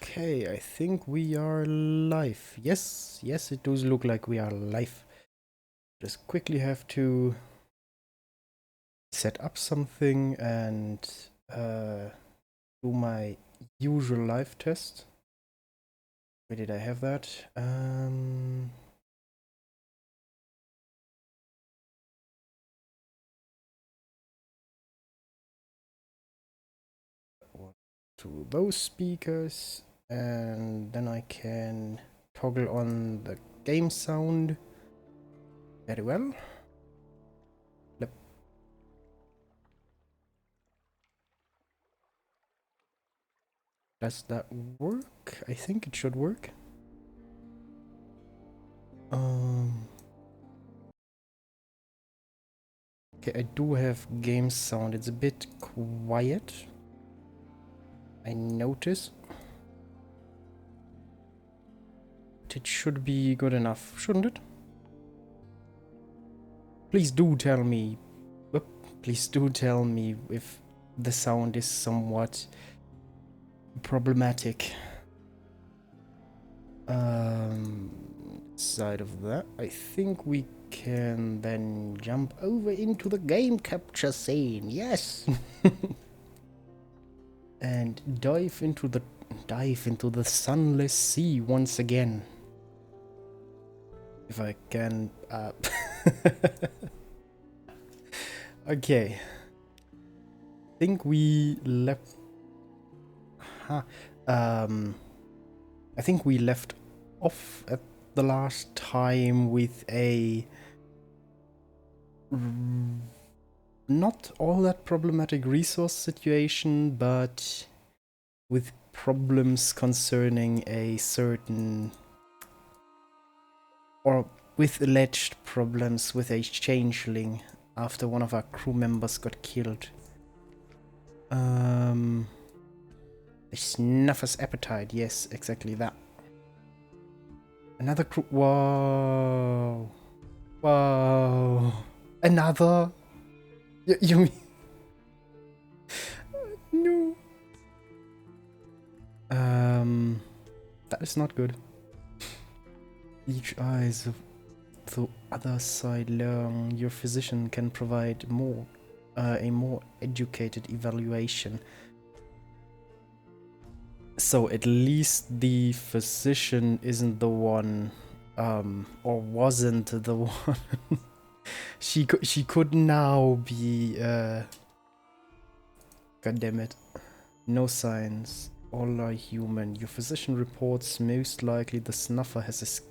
Okay, I think we are live. Yes, it does look like we are live. Just quickly have to set up something and do my usual live test. Where did I have that? To those speakers, and then I can toggle on the game sound. Very well. Does that work? I think it should work. Okay, I do have game sound. It's a bit quiet. I notice. But it should be good enough, shouldn't it? Please do tell me. Please do tell me if the sound is somewhat problematic. Side of that, I think we can then jump over into the game capture scene. Yes. And dive into the sunless sea once again. If I can okay. I think we left I think we left off at the last time with a not all that problematic resource situation, but with problems concerning a certain, or with alleged problems with a changeling after one of our crew members got killed. The Snuffer's Appetite, yes, exactly that. Another crew. Whoa. Whoa. Another? You mean. No. That is not good. Each eyes of the other side learn. Your physician can provide a more educated evaluation. So at least the physician isn't the one, or wasn't the one. She could now be, God damn it. No signs. All are human. Your physician reports most likely the snuffer has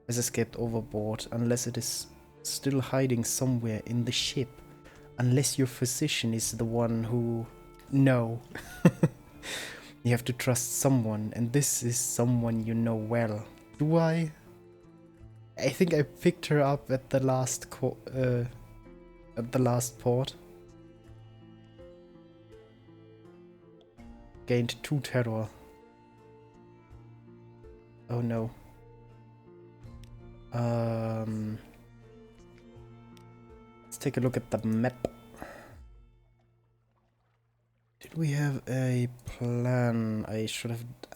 escaped overboard, unless it is still hiding somewhere in the ship. Unless your physician is the one who... No. You have to trust someone, and this is someone you know well. Do I? I think I picked her up at the last port. Gained 2 terror. Oh no. Let's take a look at the map. Did we have a plan?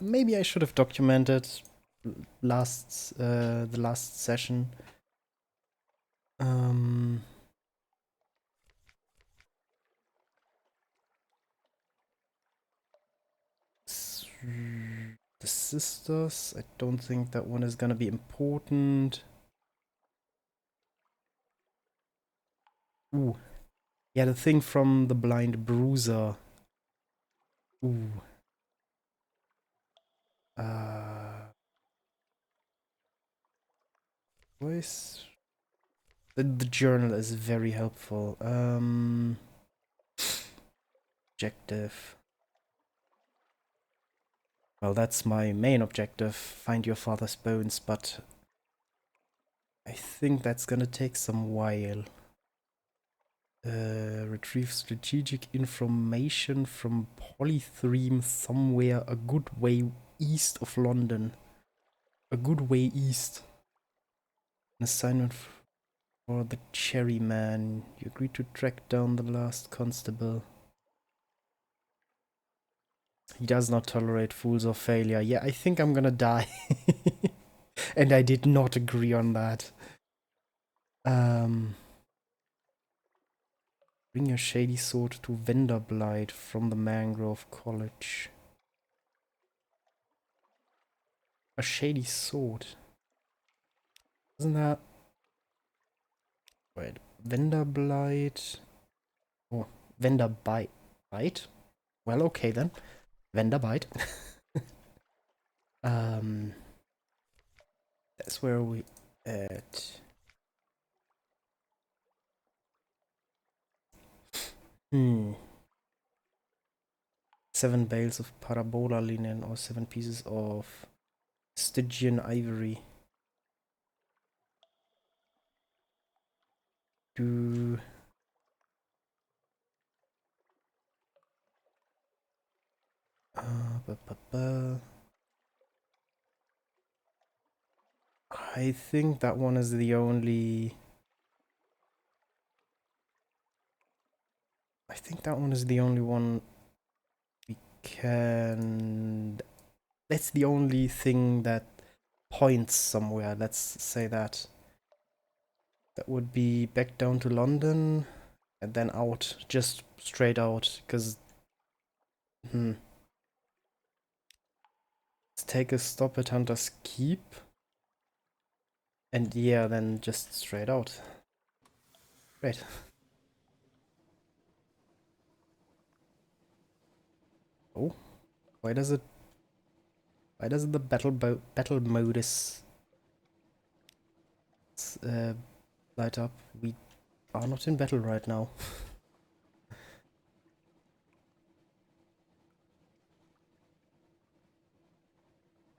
Maybe I should have documented the last session. The sisters, I don't think that one is gonna be important. Ooh. Yeah, the thing from the blind bruiser. Ooh. Voice. The journal is very helpful. Objective. Well, that's my main objective. Find your father's bones, but I think that's gonna take some while. Retrieve strategic information from Polythreme somewhere a good way east of London. A good way east. An assignment for the Cherry Man. You agreed to track down the last constable. He does not tolerate fools or failure. Yeah, I think I'm gonna die. And I did not agree on that. Bring your shady sword to Venderblight from the Mangrove College. A shady sword. Isn't that... Wait, Venderblight... Oh, Venderbite? Bite? Well, okay then. Venderbite. That's where we at. 7 bales of parabola linen or 7 pieces of Stygian ivory. Do... I think that one is the only... I think that one is the only one we can... That's the only thing that points somewhere, let's say that. That would be back down to London and then out, just straight out, because... Let's take a stop at Hunter's Keep. And yeah, then just straight out. Great. Oh, why does the battle modus light up? We are not in battle right now.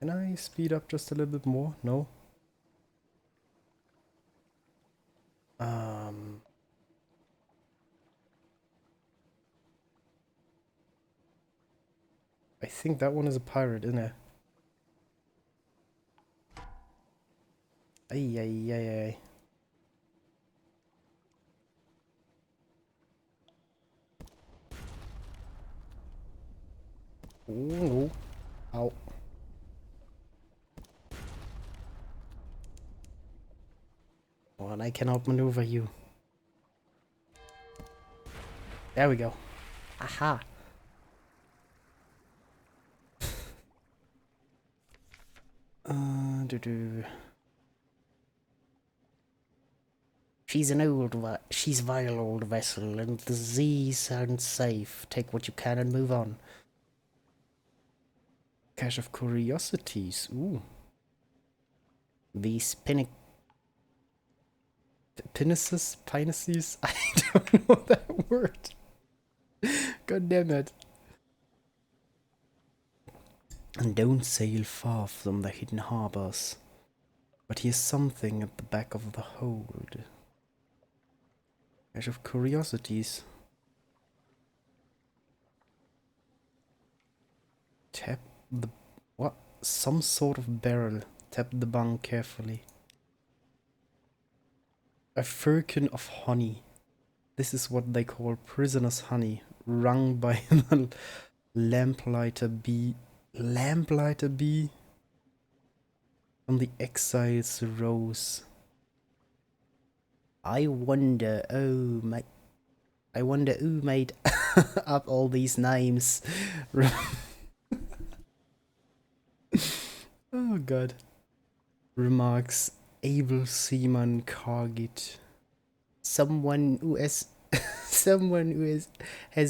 Can I speed up just a little bit more? No. I think that one is a pirate, isn't it? Ay, ay, ay, ay. Oh no. Ow. Oh, and I can outmaneuver you. There we go. Aha. She's she's vile old vessel, and the Z sounds safe. Take what you can and move on. Cache of curiosities. Ooh. These penises? I don't know that word. God damn it. And don't sail far from the hidden harbors. But here's something at the back of the hold. Cache of curiosities. Tap the... what? Some sort of barrel. Tap the bung carefully. A firkin of honey. This is what they call prisoner's honey, wrung by the lamplighter bee. Lamplighter bee? From the exile's rose. I wonder who made up all these names. Oh god. Remarks able seaman Cargit. Someone who has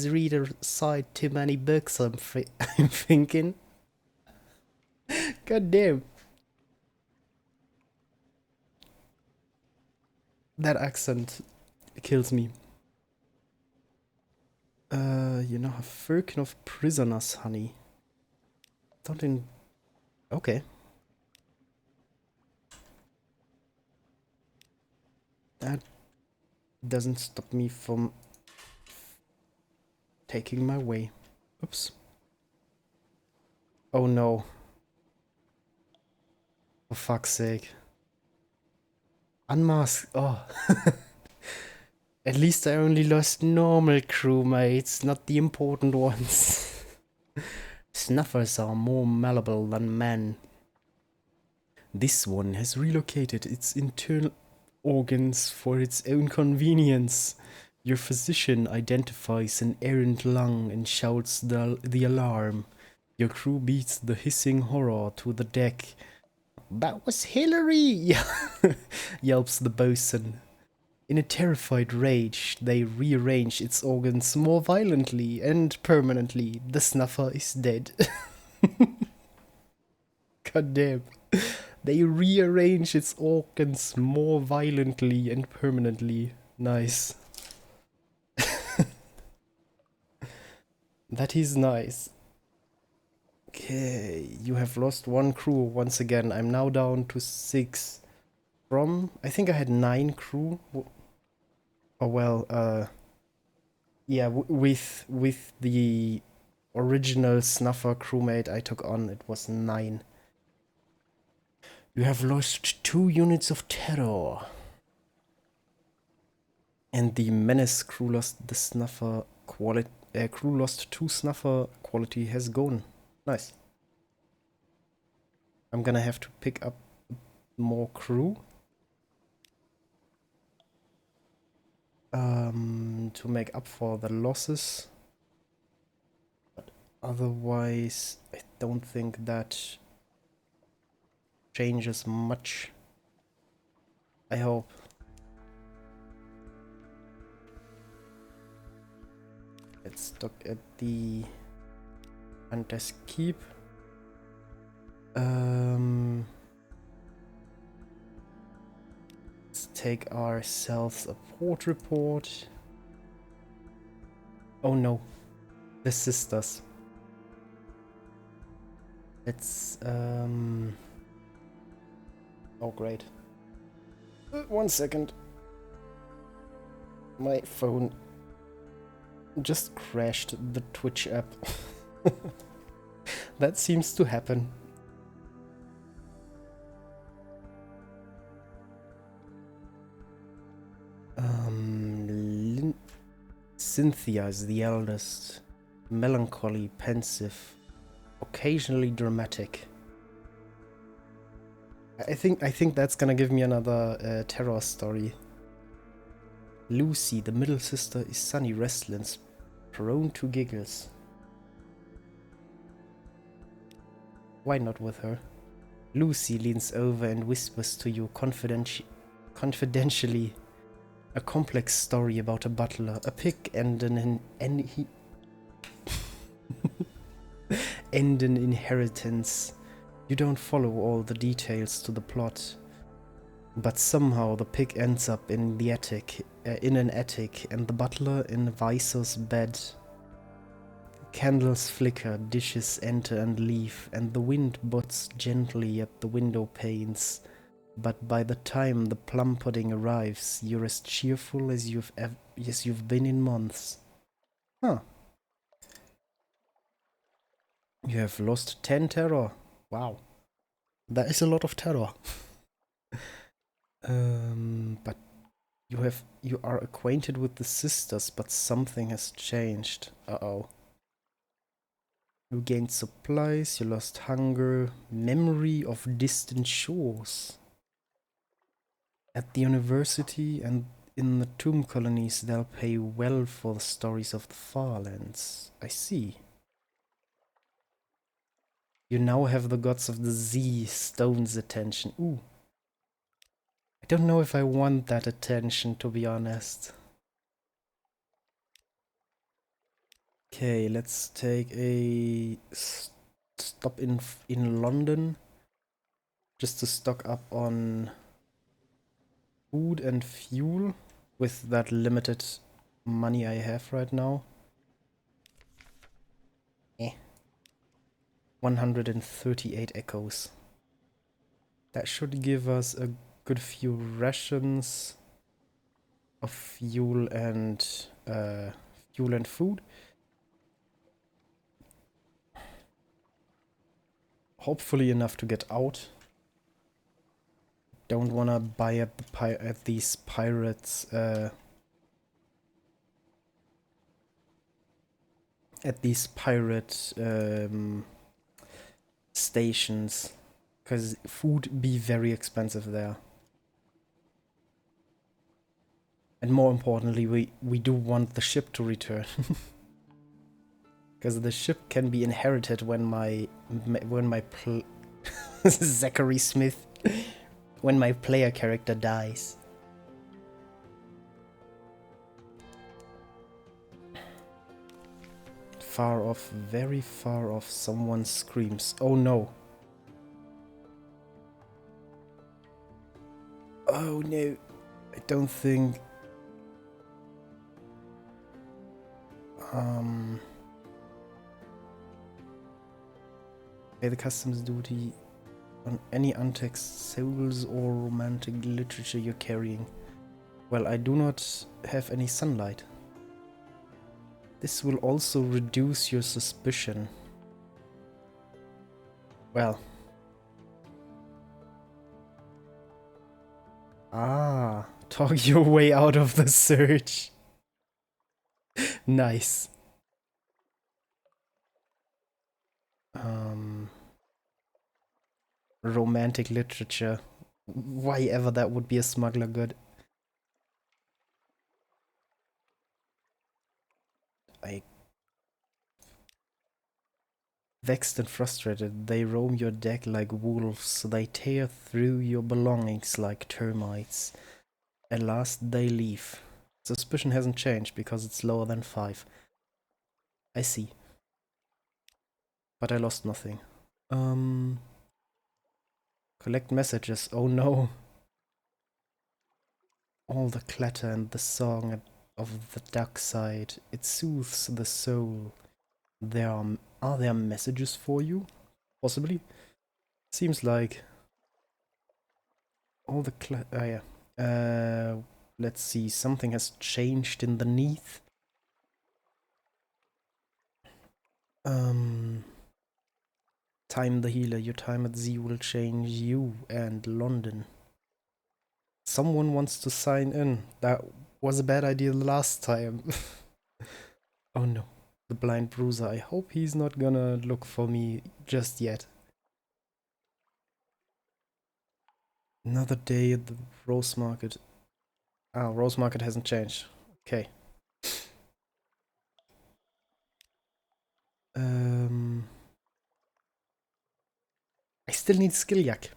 read or cite too many books, I'm thinking. God damn. That accent kills me. You know, a firkin of prisoners, honey. Something. Okay. That doesn't stop me from taking my way. Oops. Oh no. For fuck's sake. Unmasked. Oh. At least I only lost normal crewmates, not the important ones. Snuffers are more malleable than men. This one has relocated its internal organs for its own convenience. Your physician identifies an errant lung and shouts the alarm. Your crew beats the hissing horror to the deck. "That was Hillary!" yelps the bosun. In a terrified rage, they rearrange its organs more violently and permanently. The snuffer is dead. God damn. They rearrange its organs more violently and permanently. Nice. That is nice. Okay, you have lost one crew once again. I'm now down to 6. From, I think I had 9 crew. Oh well, yeah, with the original snuffer crewmate I took on, it was 9. You have lost 2 units of terror. And the menace crew lost the snuffer quality. Crew lost 2 snuffer quality has gone. Nice. I'm gonna have to pick up more crew. To make up for the losses. But otherwise, I don't think that changes much. I hope. Let's look at the Hunters Keep. Let's take ourselves a port report. Oh no, the sisters. Let's oh great. 1 second. My phone just crashed the Twitch app. That seems to happen. Cynthia is the eldest. Melancholy, pensive, occasionally dramatic. I think that's gonna give me another terror story. Lucy, the middle sister, is sunny, restless, prone to giggles. Why not with her? Lucy leans over and whispers to you confidentially a complex story about a butler, a pig, and an inheritance. You don't follow all the details to the plot, but somehow the pig ends up in the attic, in an attic, and the butler in Visor's bed. Candles flicker, dishes enter and leave, and the wind butts gently at the window panes. But by the time the plum pudding arrives, you're as cheerful as you've been in months. Huh. You have lost 10 terror. Wow. That is a lot of terror. But you are acquainted with the sisters, but something has changed. Uh-oh. You gained supplies, you lost hunger, memory of distant shores. At the university and in the tomb colonies, they'll pay well for the stories of the far lands. I see. You now have the gods of the Z stone's attention. Ooh. I don't know if I want that attention, to be honest. Okay, let's take a stop in London. Just to stock up on food and fuel with that limited money I have right now. 138 echoes. That should give us a good few rations of fuel and food. Hopefully enough to get out. Don't wanna buy at these pirates at these pirate stations, because food be very expensive there. And more importantly, we do want the ship to return. Because the ship can be inherited when my Zachary Smith, when my player character dies. Far off, very far off, someone screams. Oh no. Oh no. I don't think... Pay the customs duty on any untaxed souls or romantic literature you're carrying. Well, I do not have any sunlight. This will also reduce your suspicion. Well. Ah, talk your way out of the search. Nice. Romantic literature. Why ever that would be a smuggler good. Vexed and frustrated, they roam your deck like wolves. They tear through your belongings like termites. At last they leave. Suspicion hasn't changed because it's lower than 5. I see. But I lost nothing. Collect messages. Oh no. All the clatter and the song of the dark side. It soothes the soul. Are there messages for you? Possibly. Seems like all the yeah. Let's see. Something has changed in the neath. Time the healer. Your time at Z will change you and London. Someone wants to sign in. That was a bad idea last time. Oh no. The blind bruiser. I hope he's not gonna look for me just yet. Another day at the Rose Market. Ah, Rose Market hasn't changed. Okay. I still need skill yak.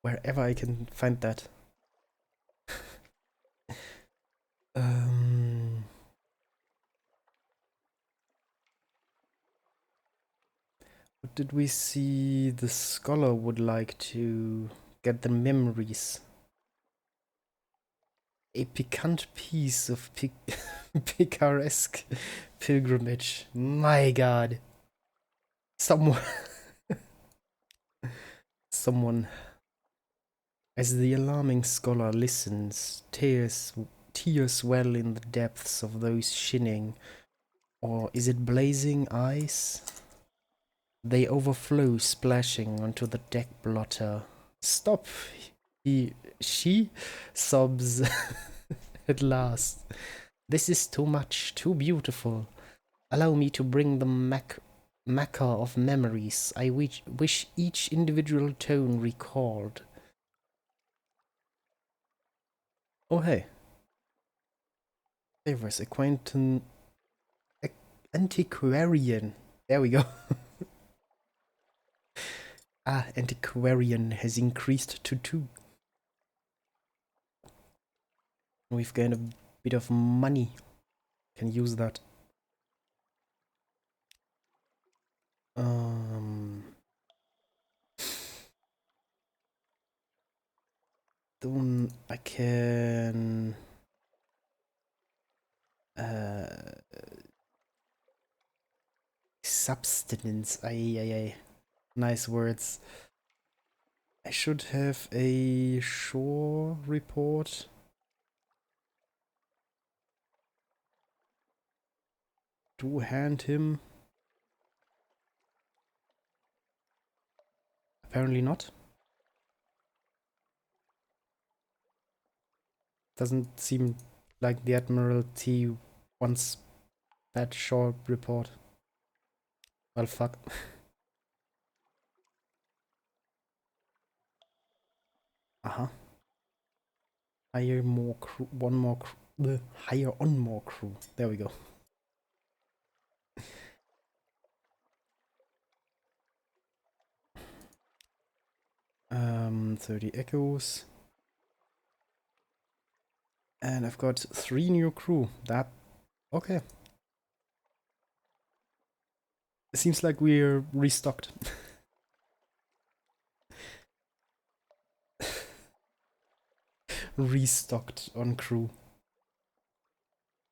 Wherever I can find that. What did we see? The scholar would like to get the memories. A piquant piece of picaresque pilgrimage. My god. Someone... As the alarming scholar listens, tears well in the depths of those shining, or is it blazing eyes? They overflow, splashing onto the deck blotter. Stop! She sobs at last. This is too much, too beautiful. Allow me to bring the maca of memories. I wish each individual tone recalled. Oh hey. Favors, acquaintance... Antiquarian. There we go. Ah, antiquarian has increased to 2. We've gained a bit of money. Can use that. Then I can... Substance. Ay. Nice words. I should have a shore report. To hand him. Apparently not. Doesn't seem like the Admiralty wants that shore report. Well, fuck. Uh-huh. Hire more crew, one more crew, hire on more crew. There we go. 30 echoes. And I've got 3 new crew. That, okay. It seems like we're restocked. Restocked on crew.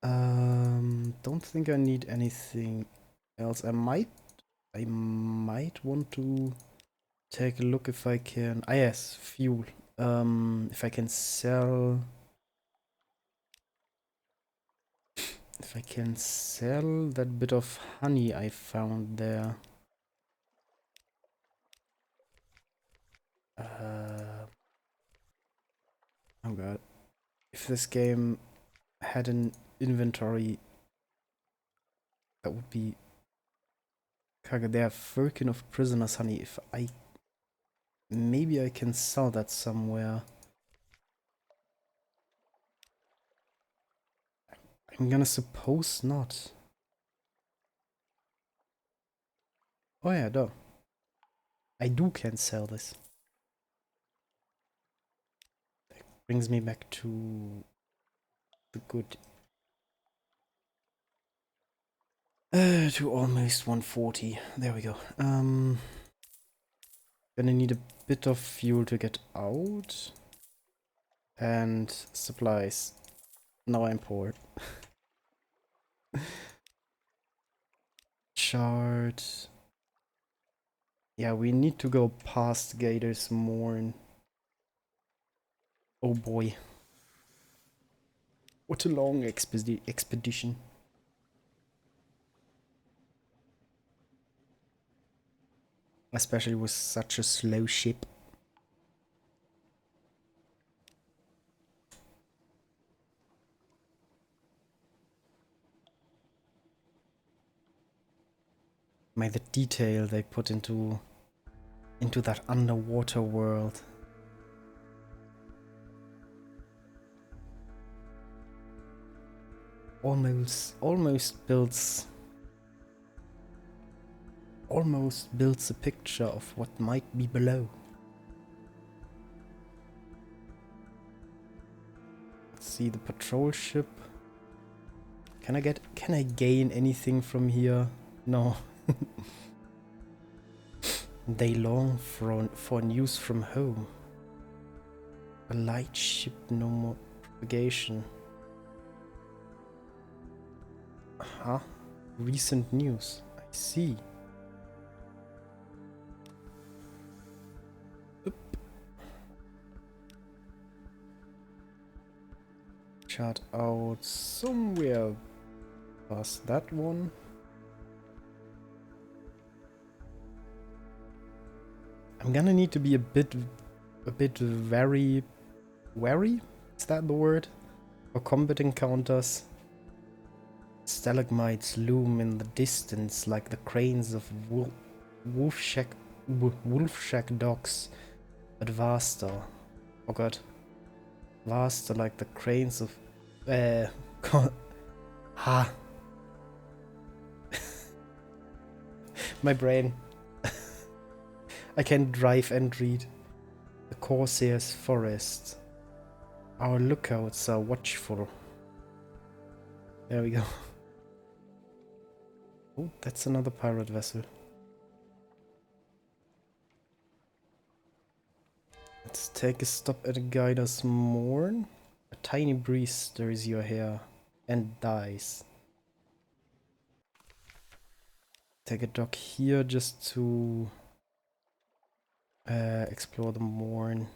Don't think I need anything else. I might want to take a look if I can. Ah, yes, fuel. If I can sell. If I can sell that bit of honey I found there. Oh god. If this game had an inventory, that would be kage. There are Firkin of prisoners honey. If I maybe I can sell that somewhere. I'm gonna suppose not. Oh yeah, no. I can sell this. That brings me back to the good. To almost 140. There we go. Gonna need a bit of fuel to get out. And supplies. Now I'm poor. Chart. Yeah, we need to go past Gators Morn. Oh boy. What a long expedition. Especially with such a slow ship. May the detail they put into that underwater world. Almost builds a picture of what might be below. Let's see the patrol ship. Can I gain anything from here? No. They long for news from home. A light ship, no more propagation. Huh? Recent news. I see. Oop. Chart out somewhere past that one. I'm gonna need to be a bit very wary? Is that the word? For combat encounters. Stalagmites loom in the distance like the cranes of wolf shack docks at vaster. Oh god. Vaster like the cranes of ha. My brain. I can drive and read. The Corsair's forest. Our lookouts are watchful. There we go. Oh, that's another pirate vessel. Let's take a stop at Guider's Morn. A tiny breeze stirs your hair and dies. Take a dock here just to explore the Morn.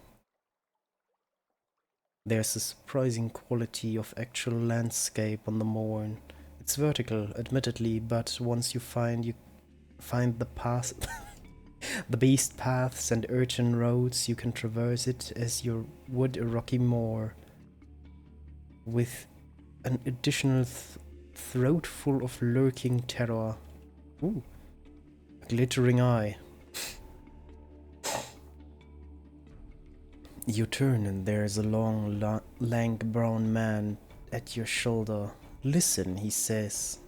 There's a surprising quality of actual landscape on the Morn. It's vertical, admittedly, but once you find the path, the beast paths and urchin roads, you can traverse it as you would a rocky moor, with an additional throat full of lurking terror. Ooh. Glittering eye. You turn and there's a long, lank brown man at your shoulder. Listen, he says.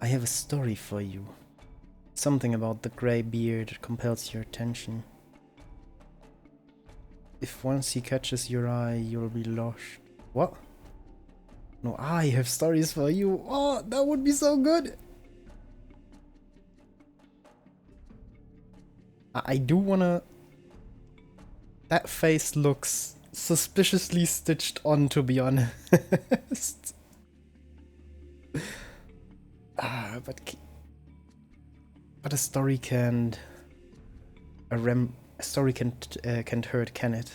I have a story for you. Something about the grey beard compels your attention. If once he catches your eye, you'll be lost. What? No, I have stories for you. Oh, that would be so good. I do wanna... That face looks suspiciously stitched on, to be honest. But a story can't... A story can't hurt, can it?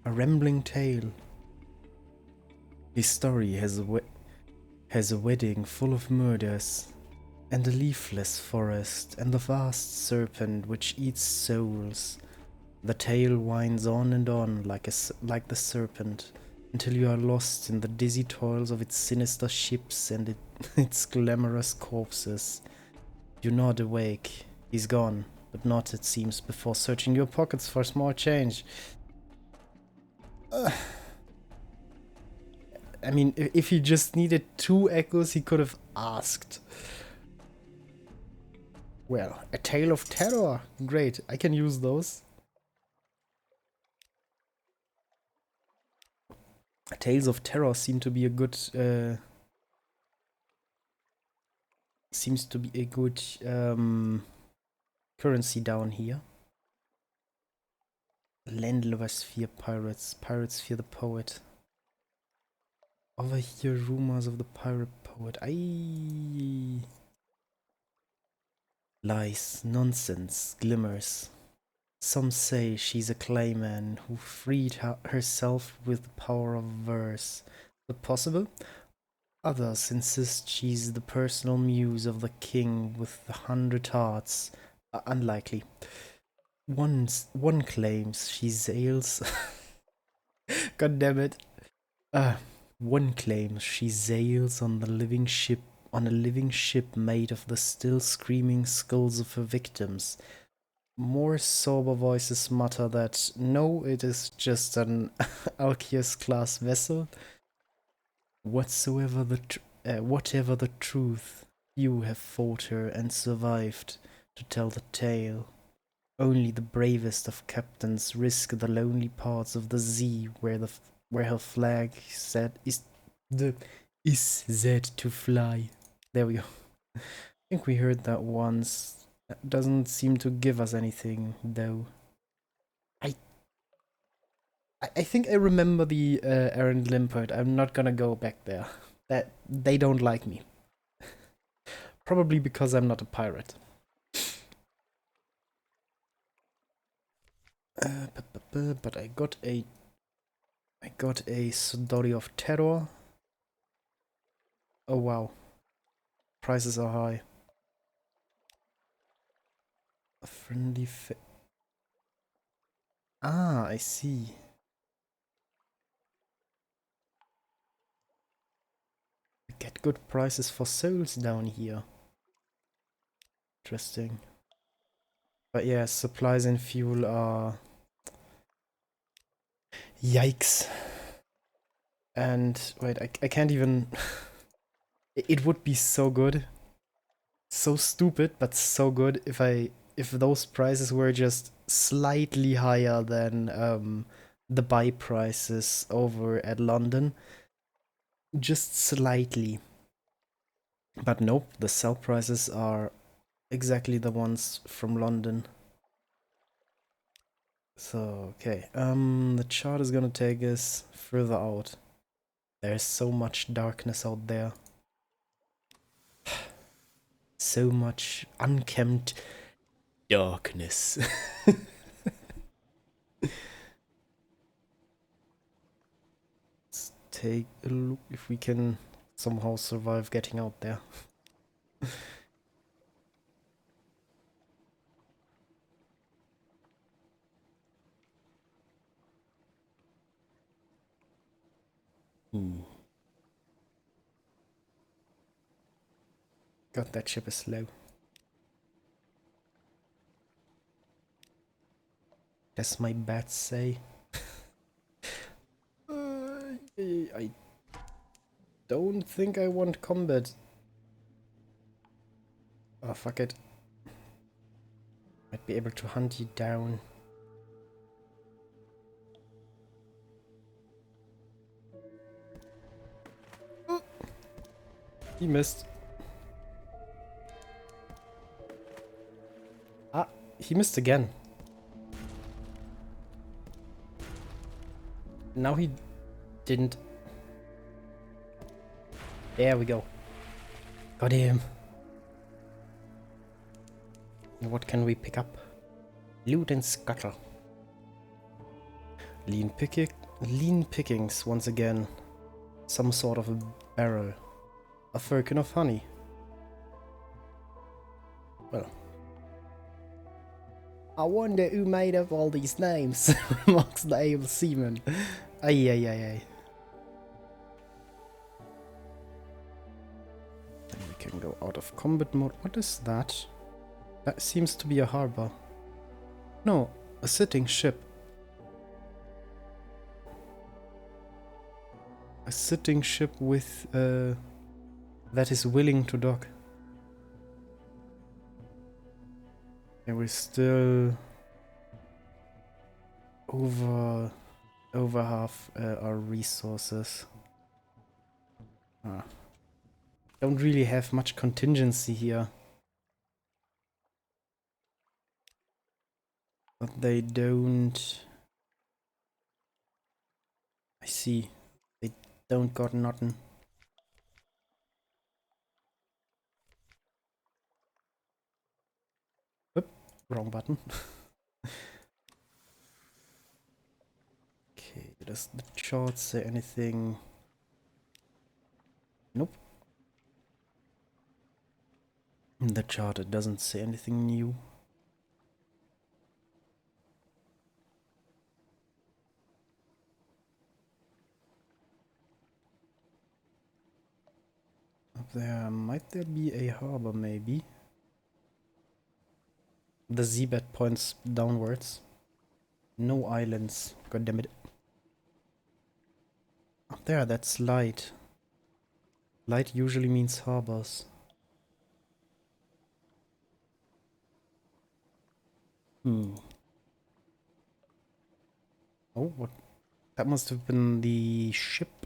A rambling tale. His story has a wedding full of murders, and a leafless forest, and a vast serpent which eats souls. The tale winds on and on like the serpent, until you are lost in the dizzy toils of its sinister ships and its glamorous corpses. You nod awake. He's gone, but not, it seems, before searching your pockets for small change. I mean, if he just needed 2 echoes, he could have asked. Well, a tale of terror. Great, I can use those. Tales of Terror seem to be a good seems to be a good currency down here. Landlovers fear pirates, pirates fear the poet. Overhear rumors of the pirate poet. Aye. Lies, nonsense, glimmers. Some say she's a clayman who freed herself with the power of verse. But possible? Others insist she's the personal muse of the king with the 100 hearts. Unlikely. One claims she sails... God damn it. One claims she sails on a living ship made of the still screaming skulls of her victims. More sober voices mutter that no, it is just an Alkias class vessel. Whatever the truth, you have fought her and survived to tell the tale. Only the bravest of captains risk the lonely parts of the sea where her flag is said to fly. There we go. I think we heard that once. That doesn't seem to give us anything, though. I think I remember the Aaron Limpert. I'm not gonna go back there. That they don't like me. Probably because I'm not a pirate. But I got a story of terror. Oh wow, prices are high. A friendly I see. Get good prices for souls down here. Interesting. But yeah, supplies and fuel are... Yikes. And wait, I can't even... It would be so good. So stupid, but so good if those prices were just slightly higher than the buy prices over at London. Just slightly. But nope, the sell prices are exactly the ones from London. So, okay. The chart is gonna take us further out. There's so much darkness out there. So much unkempt darkness. Let's take a look if we can somehow survive getting out there. God, that ship is slow. As my bats say. I don't think I want combat. Oh, fuck it. Might be able to hunt you down. Oh, he missed. Ah, he missed again. Now he didn't. There we go. Got him. What can we pick up? Loot and scuttle. Lean pickings once again. Some sort of a barrel. A firkin of honey. Well. I wonder who made up all these names, remarks the able seaman. Ay ay ay ay. Then we can go out of combat mode. What is that? That seems to be a harbor. No, a sitting ship. A sitting ship with that is willing to dock. And we're still over half our resources. Don't really have much contingency here. But they don't... I see. They don't got nothing. Oop, wrong button. Okay, does the chart say anything? Nope. In the chart it doesn't say anything new. Up there, might there be a harbor maybe? The Z-bet points downwards. No islands, god damn it. Up there, that's light. Light usually means harbors. Oh, what? That must have been the ship.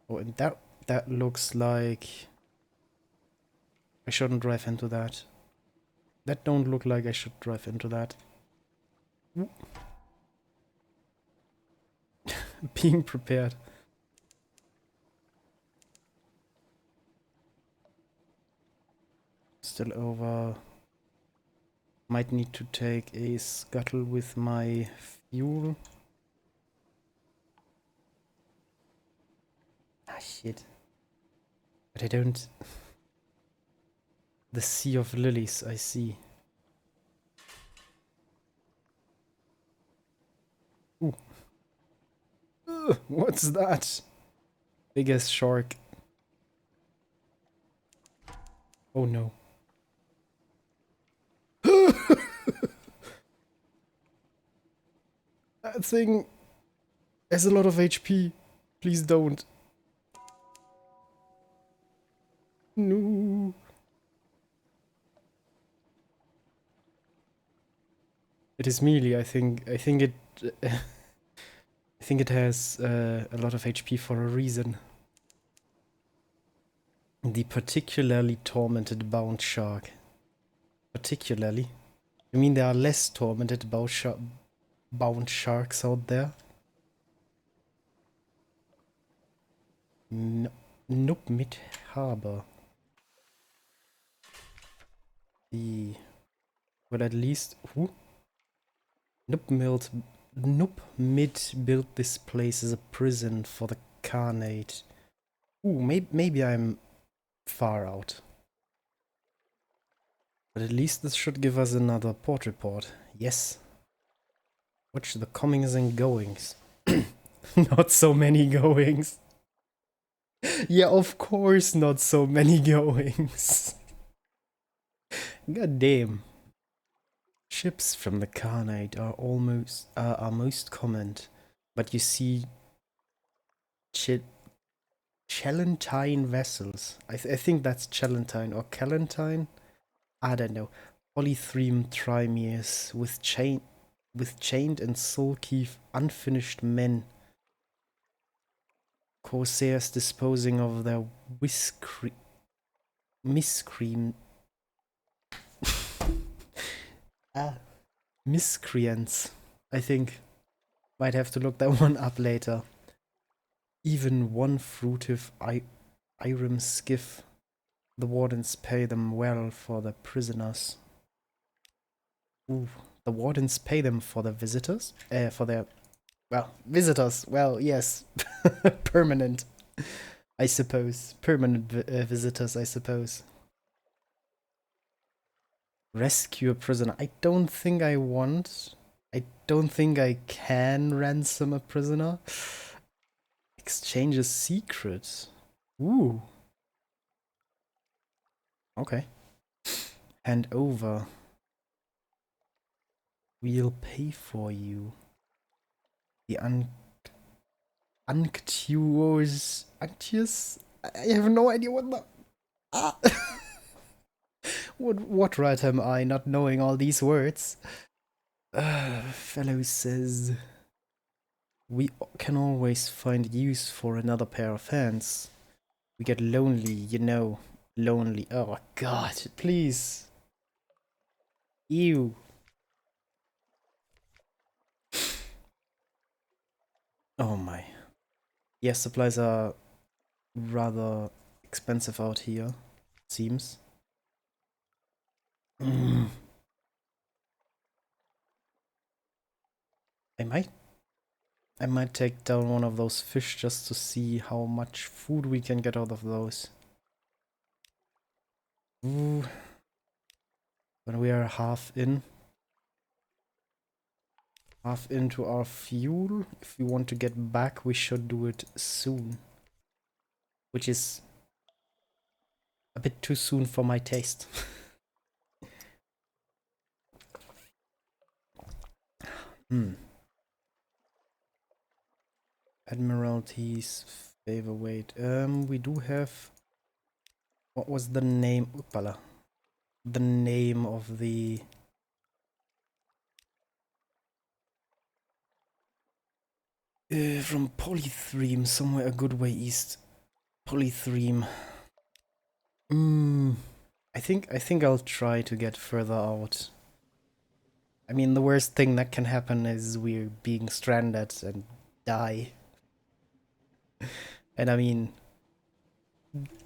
Oh, and that looks like... I shouldn't drive into that. That don't look like I should drive into that. Being prepared. Still over. Might need to take a scuttle with my fuel. Ah, shit. But I don't... The Sea of Lilies, I see. Ooh. What's that? Biggest shark. Oh no. That thing has a lot of HP. Please don't. No. It is melee. I think it. I think it has a lot of HP for a reason. The particularly tormented bound shark. Particularly? You mean there are less tormented bound sharks out there? No, nope, mid harbor. Well, at least. Who? Nope mid built this place as a prison for the Carnate. Ooh, maybe I'm far out. But at least this should give us another port report. Yes. Watch the comings and goings. Not so many goings. Yeah, of course not so many goings. God damn. Ships from the Khanate are most common, but you see Chalentine vessels. I think that's Chalentine or Calentine. I don't know. Polythreme trimeres with chained and sulky unfinished men. Corsairs disposing of their miscreant miscreants. I think might have to look that one up later. Even one fruitive Irem skiff. The wardens pay them well for the prisoners. Ooh, the wardens pay them for the visitors? For their, well, visitors. Well, yes. Permanent, I suppose. Permanent visitors, I suppose. Rescue a prisoner. I don't think I want. I don't think I can ransom a prisoner. Exchange a secret. Ooh. Okay. Hand over. We'll pay for you. The Unctuous. I have no idea what the. Ah! What right am I not knowing all these words? Fellow says. We can always find use for another pair of hands. We get lonely, you know. Lonely. Oh god, please. Ew. Oh my. Yes, supplies are rather expensive out here, it seems. I might take down one of those fish just to see how much food we can get out of those. Ooh. When we are half into our fuel, if we want to get back, we should do it soon. Which is a bit too soon for my taste. Admiralty's favor weight. We do have. What was the name? Oopala. The name of the. From Polythreme, somewhere a good way east. Polythreme. I think I'll try to get further out. I mean, the worst thing that can happen is we're being stranded and die. And I mean,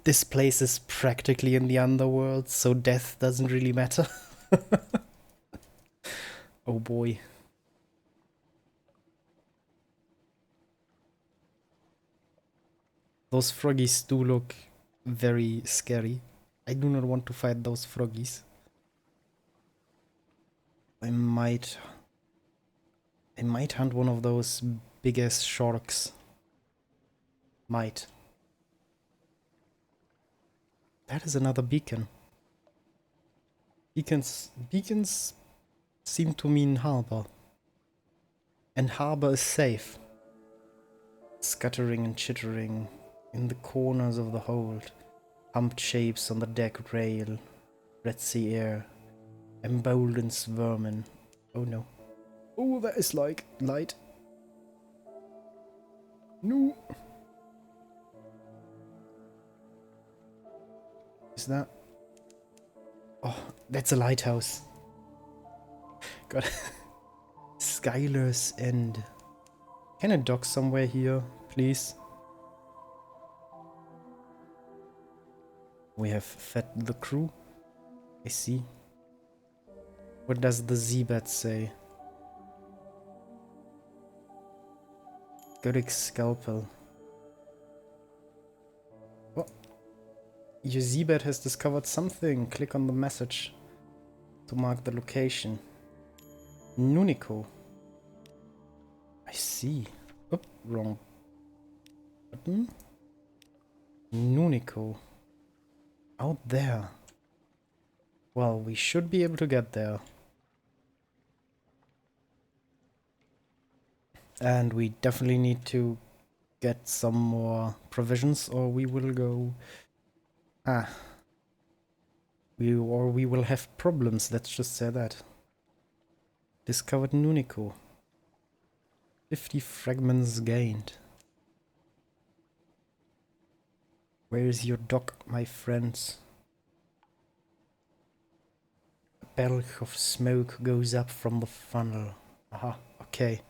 this place is practically in the underworld, so death doesn't really matter. Oh boy. Those froggies do look very scary. I do not want to fight those froggies. I might hunt one of those big ass sharks. Might. That is another beacon. Beacons seem to mean harbor. And harbor is safe. Scuttering and chittering in the corners of the hold. Humped shapes on the deck rail. Red sea air. Emboldens vermin. Oh no. Oh, that is like light. No. Is that? Oh, that's a lighthouse. God. Skylar's End. Can I dock somewhere here, please? We have fed the crew. I see. What does the Z-Bat say? Gothic Scalpel. What? Your Z-Bat has discovered something. Click on the message to mark the location. Nunico. I see. Oh, wrong button. Nunico. Out there. Well, we should be able to get there. And we definitely need to get some more provisions or we will go... we will have problems, let's just say that. Discovered Nunico. 50 fragments gained. Where is your dock, my friends? A belch of smoke goes up from the funnel. Aha, okay.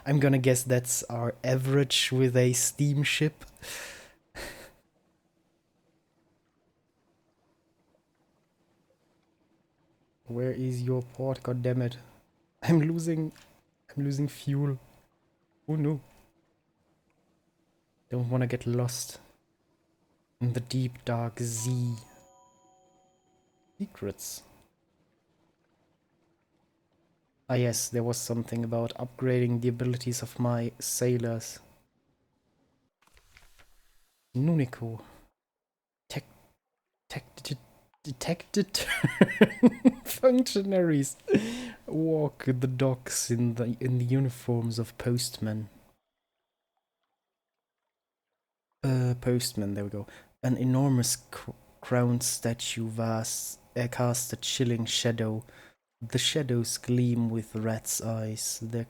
I'm gonna guess that's our average with a steamship. Where is your port? God damn it! I'm losing fuel. Oh no! Don't want to get lost in the deep dark sea. Secrets. Ah yes, there was something about upgrading the abilities of my sailors. Nunico. Detected functionaries walk the docks in the uniforms of postmen. Postman, there we go. An enormous crowned statue casts a chilling shadow. The shadows gleam with rat's eyes. They're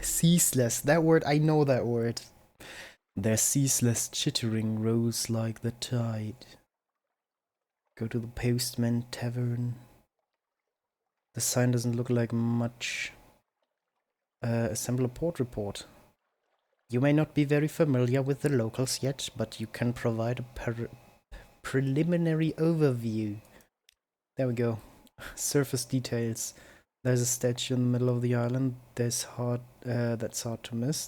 ceaseless. That word, I know that word. Their ceaseless chittering rose like the tide. Go to the Postman Tavern. The sign doesn't look like much. Assemble a port report. You may not be very familiar with the locals yet, but you can provide a preliminary overview. There we go. Surface details. There's a statue in the middle of the island. That's hard to miss.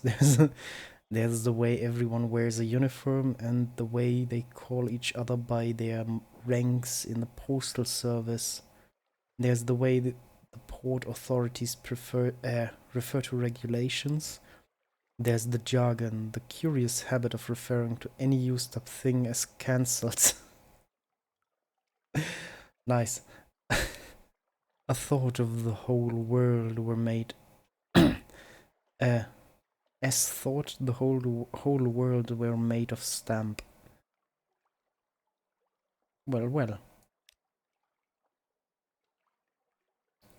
There's the way everyone wears a uniform and the way they call each other by their ranks in the postal service. There's the way that the port authorities refer to regulations. There's the jargon, the curious habit of referring to any used up thing as cancelled. Nice. A thought of the whole world were made. As thought the whole world were made of stamp. Well.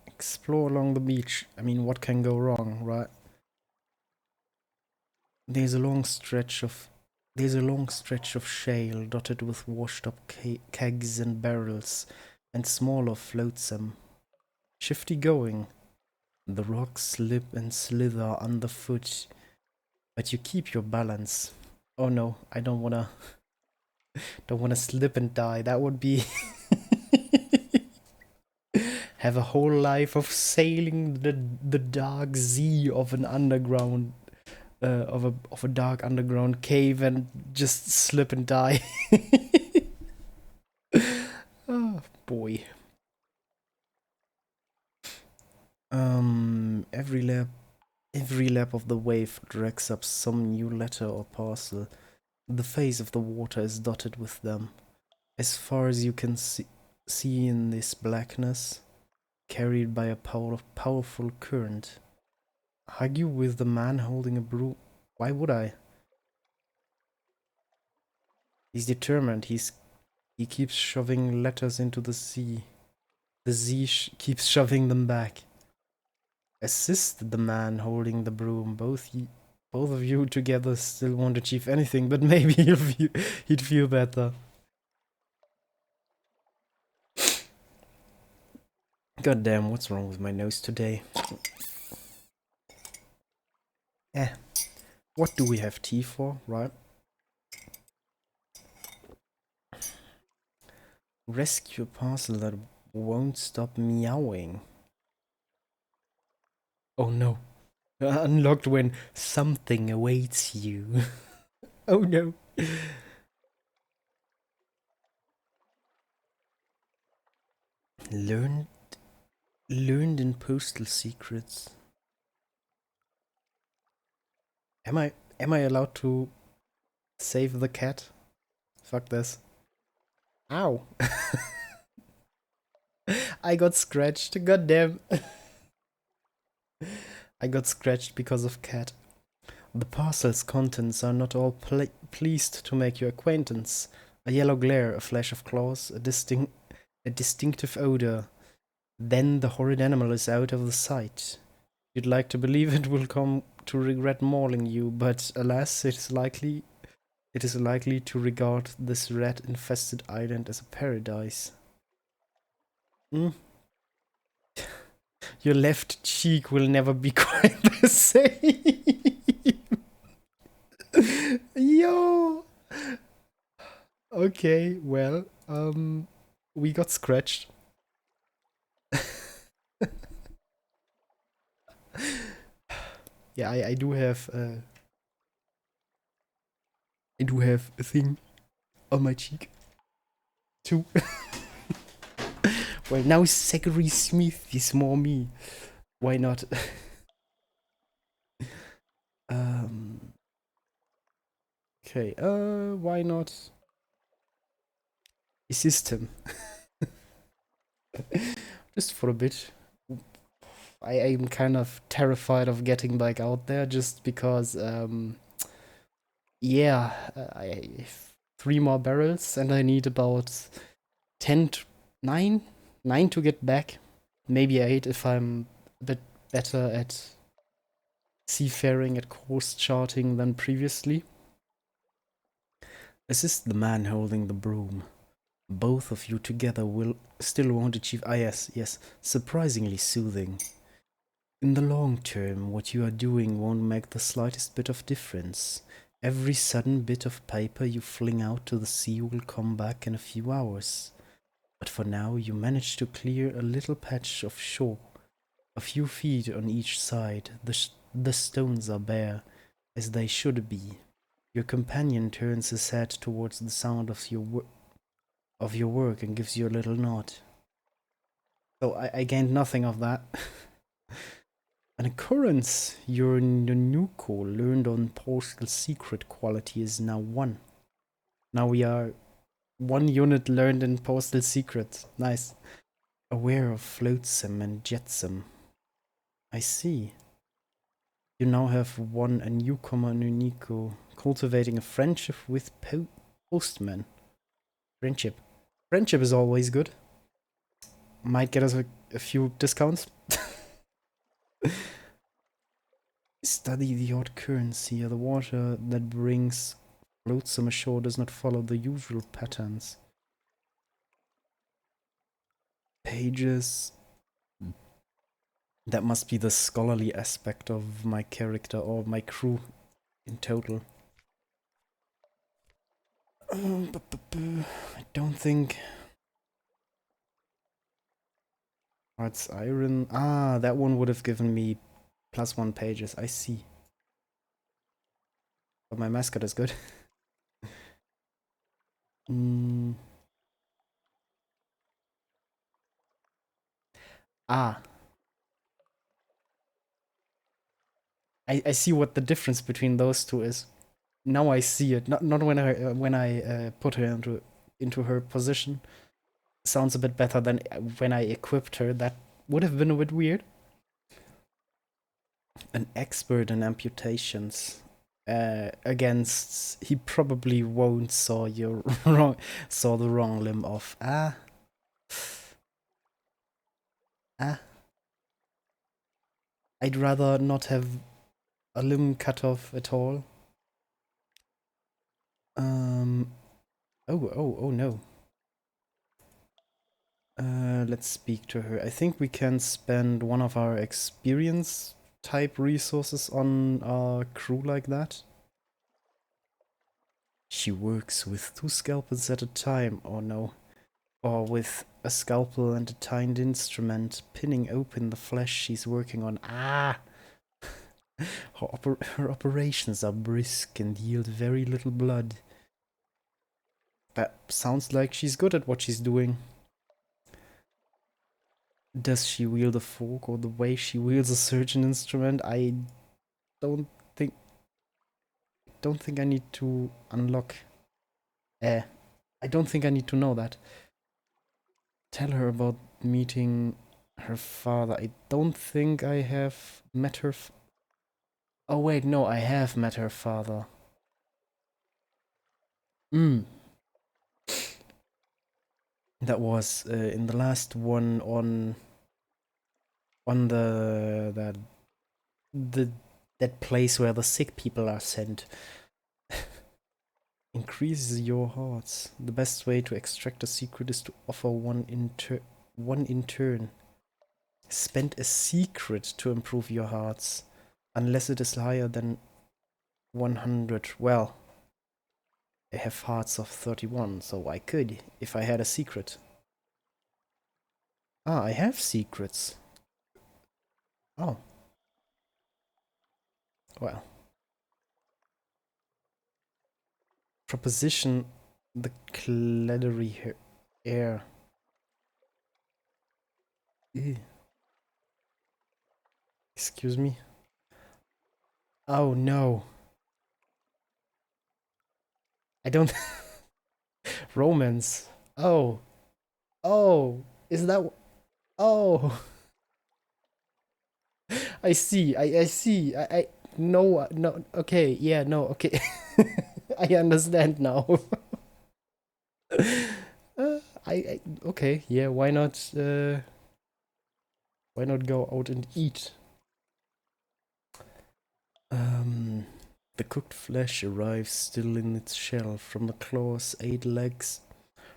Explore along the beach. I mean, what can go wrong, right? There's a long stretch of shale dotted with washed up kegs and barrels, and smaller flotsam. Shifty going. The rocks slip and slither underfoot, but you keep your balance. Oh no, I don't wanna slip and die. That would be have a whole life of sailing the dark sea of an underground of a dark underground cave and just slip and die. Oh boy. Every lap of the wave drags up some new letter or parcel. The face of the water is dotted with them. As far as you can see in this blackness, carried by a powerful current. Argue with the man holding a broom? Why would I? He's determined. He keeps shoving letters into the sea. The sea keeps shoving them back. Assist the man holding the broom. Both of you together still won't achieve anything, but maybe he'd feel better. God damn, what's wrong with my nose today? What do we have tea for, right? Rescue a parcel that won't stop meowing. Oh no. Unlocked when something awaits you. Oh no. Learned in postal secrets. Am I allowed to save the cat? Fuck this. Ow. I got scratched. Goddamn. I got scratched because of cat. The parcel's contents are not all pleased to make your acquaintance. A yellow glare, a flash of claws, a distinctive odor. Then the horrid animal is out of the sight. You'd like to believe it will come to regret mauling you, but alas, it is likely to regard this rat-infested island as a paradise. Hmm? Your left cheek will never be quite the same. Yo. Okay, well, we got scratched. Yeah, I do have a thing on my cheek too. Well, now Zachary Smith is more me. Why not? Okay, why not a system? Just for a bit. I am kind of terrified of getting back out there just because, yeah, I have 3 more barrels and I need about 10 to 9 to get back. Maybe 8 if I'm a bit better at seafaring, at course charting than previously. Assist the man holding the broom. Both of you together still won't achieve. Ah, yes. Surprisingly soothing. In the long term, what you are doing won't make the slightest bit of difference. Every sudden bit of paper you fling out to the sea will come back in a few hours. But for now, you manage to clear a little patch of shore. A few feet on each side, the stones are bare, as they should be. Your companion turns his head towards the sound of your work and gives you a little nod. So I gained nothing of that. An occurrence your Nunuko learned on postal secret quality is now 1. Now we are 1 unit learned in postal secret. Nice. Aware of flotsam and jetsam. I see. You now have 1 a newcomer Nuniko cultivating a friendship with postman. Friendship is always good. Might get us a few discounts. Study the odd currents here. The water that brings flotsam ashore does not follow the usual patterns. Pages. That must be the scholarly aspect of my character or my crew in total. I don't think... Oh, it's iron. Ah, that one would have given me +1 pages. I see. But my mascot is good. Ah. I see what the difference between those two is. Now I see it. Not when I put her into her position. Sounds a bit better than when I equipped her. That would have been a bit weird. An expert in amputations. Against he probably won't saw the wrong limb off. I'd rather not have a limb cut off at all. Oh no. Let's speak to her. I think we can spend one of our experience type resources on our crew like that. She works with 2 scalpels at a time, or no. Or with a scalpel and a tined instrument, pinning open the flesh she's working on. Her operations are brisk and yield very little blood. That sounds like she's good at what she's doing. Does she wield a fork or the way she wields a surgeon instrument? I don't think I need to unlock. I don't think I need to know that. Tell her about meeting Her father. I don't think I have met her. Oh wait, no, I have met her father. Hmm. That was in the last one on the that place where the sick people are sent. Increases your hearts. The best way to extract a secret is to offer one in turn. Spend a secret to improve your hearts, unless it is higher than 100. Well, I have hearts of 31, so I could if I had a secret. Ah, I have secrets. Oh, well. Proposition the claddery air. Ew. Excuse me? Oh no. I don't. Romance. Oh. Oh. Is that. Oh. I see. I see. No. No. Okay. Yeah. No. Okay. I understand now. I. Okay. Yeah. Why not? Why not go out and eat? Um. The cooked flesh arrives still in its shell from the claws, 8 legs.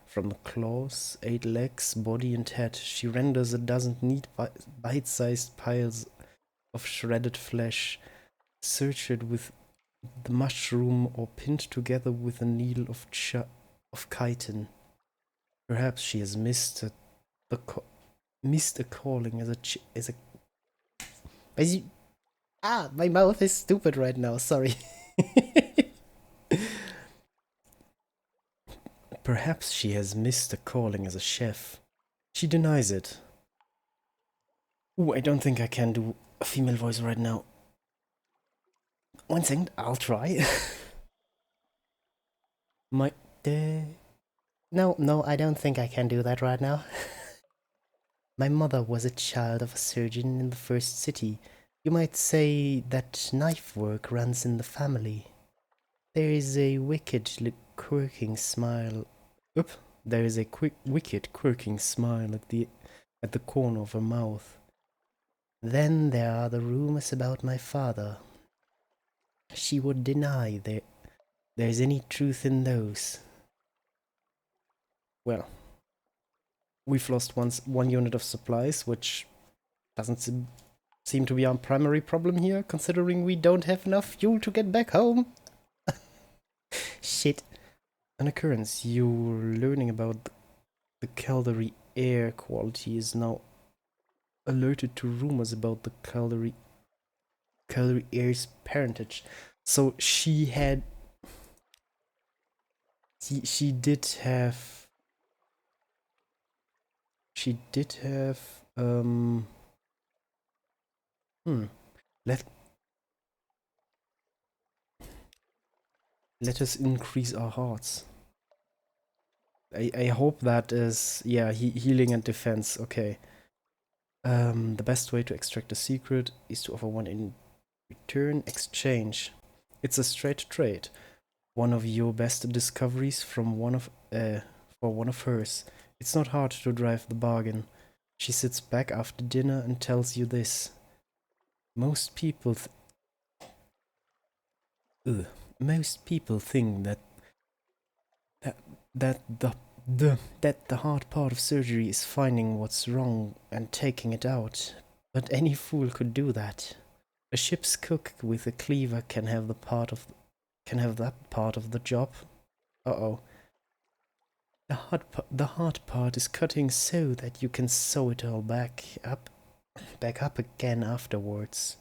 From the claws, 8 legs, body and head, she renders a dozen neat bite-sized piles of shredded flesh, sutured with the mushroom or pinned together with a needle of chitin. Perhaps she has missed a calling as a. My mouth is stupid right now. Sorry. Perhaps she has missed a calling as a chef. She denies it. Ooh, I don't think I can do a female voice right now. 1 second, I'll try. My. No, I don't think I can do that right now. My mother was a child of a surgeon in the first city. You might say that knife work runs in the family. There is a quirking smile. Oop! There is a wicked, quirking smile at the corner of her mouth. Then there are the rumors about my father. She would deny there's any truth in those. Well, we've lost one unit of supplies, which doesn't seem to be our primary problem here, considering we don't have enough fuel to get back home. Shit. An occurrence. You're learning about the Caldery air quality is now alerted to rumors about the Caldery air's parentage. So she had. She did have. She did have. Let let us increase our hearts. I hope that is, yeah, healing and defense. Okay. The best way to extract a secret is to offer one in return exchange. It's a straight trade. One of your best discoveries from for one of hers. It's not hard to drive the bargain. She sits back after dinner and tells you this. Most people most people think that that the hard part of surgery is finding what's wrong and taking it out. But any fool could do that. A ship's cook with a cleaver can have that part of the job. Uh-oh. The hard part is cutting so that you can sew it all back up again afterwards.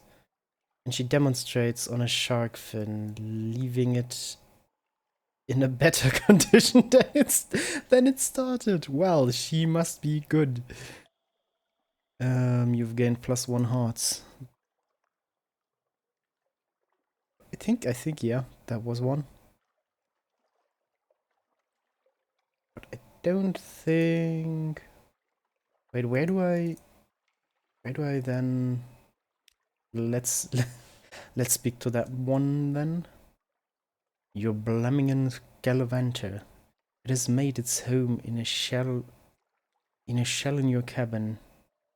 And she demonstrates on a shark fin, leaving it in a better condition than it started. Well, she must be good. You've gained +1 hearts. I think, yeah, that was one. But I don't think. Wait, where do I? Where do I then... Let's speak to that one then. Your Blamingen Gallivanter. It has made its home in a shell in your cabin.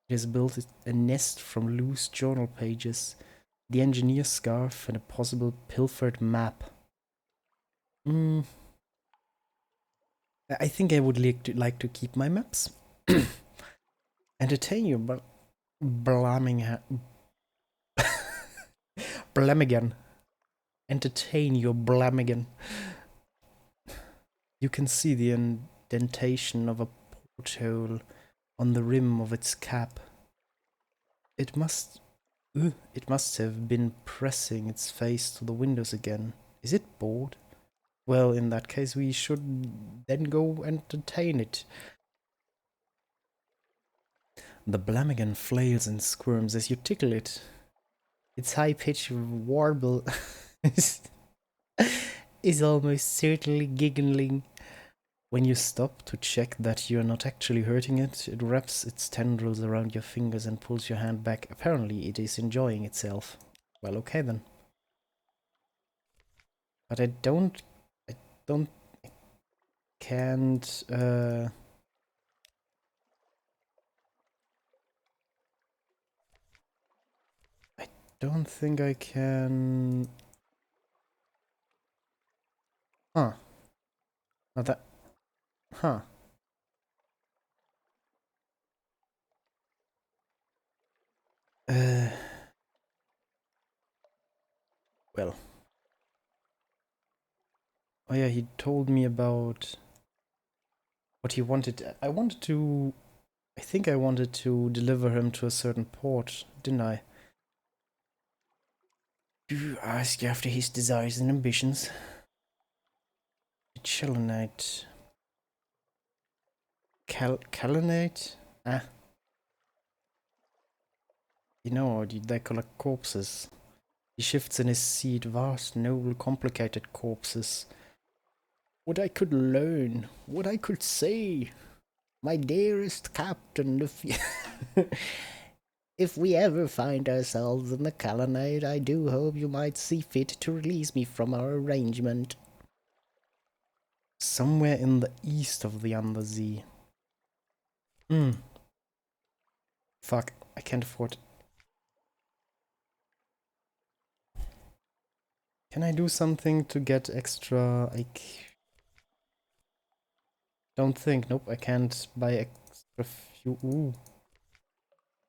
It has built a nest from loose journal pages, the engineer's scarf, and a possible pilfered map. I think I would like to keep my maps. Entertain you, but Blamigan. Entertain your Blamigan. You can see the indentation of a porthole on the rim of its cap. It must have been pressing its face to the windows again. Is it bored? Well, in that case, we should then go entertain it. The Blamigan flails and squirms as you tickle it. Its high-pitched warble is almost certainly giggling. When you stop to check that you're not actually hurting it, it wraps its tendrils around your fingers and pulls your hand back. Apparently, it is enjoying itself. Well, okay then. But I can't, I don't think I can... Huh. Not that... Huh. Well. Oh yeah, he told me about what he wanted. I think I wanted to deliver him to a certain port, didn't I? To ask after his desires and ambitions. Chelonite. Calonate? Ah. You know, they collect corpses. He shifts in his seat, vast, noble, complicated corpses. What I could learn, what I could say. My dearest captain, if we ever find ourselves in the colonnade, I do hope you might see fit to release me from our arrangement. Somewhere in the east of the Undersea. Fuck, I can't afford... Can I do something to get extra... don't think. Nope, I can't buy extra fuel. Ooh.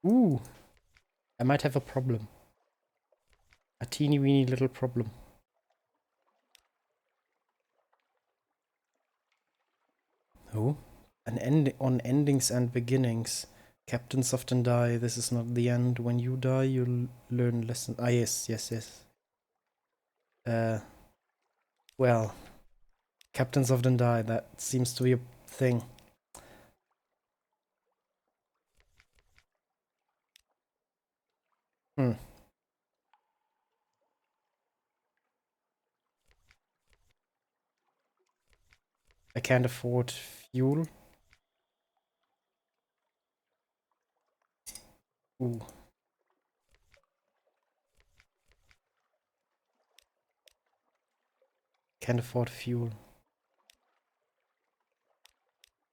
Ooh. I might have a problem. A teeny weeny little problem. Oh? On endings and beginnings. Captains often die. This is not the end. When you die, you'll learn lessons. Ah, yes. Well. Captains often die. That seems to be a thing. I can't afford fuel. Ooh. Can't afford fuel.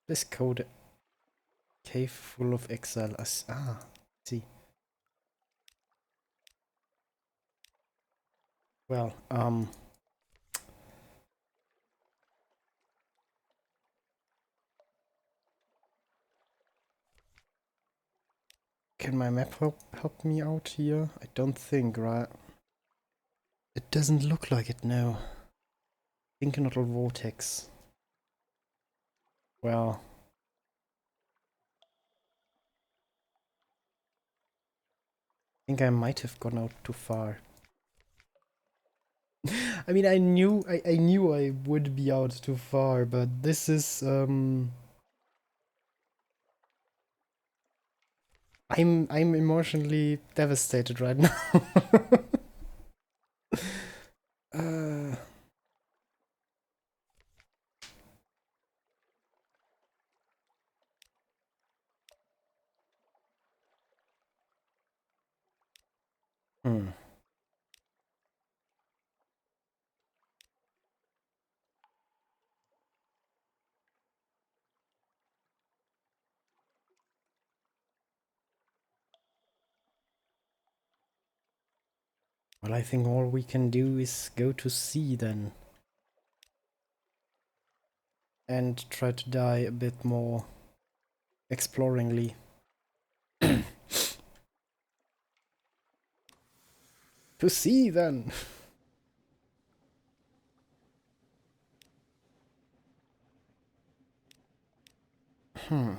This code... Cave full of exile. See. Well, can my map help me out here? I don't think, right? It doesn't look like it, no. Synchronal vortex. Well. I think I might have gone out too far. I mean, I knew I would be out too far, but this is I'm emotionally devastated right now. Hmm. Well, I think all we can do is go to sea then. And try to die a bit more exploringly. To sea then! Hmm.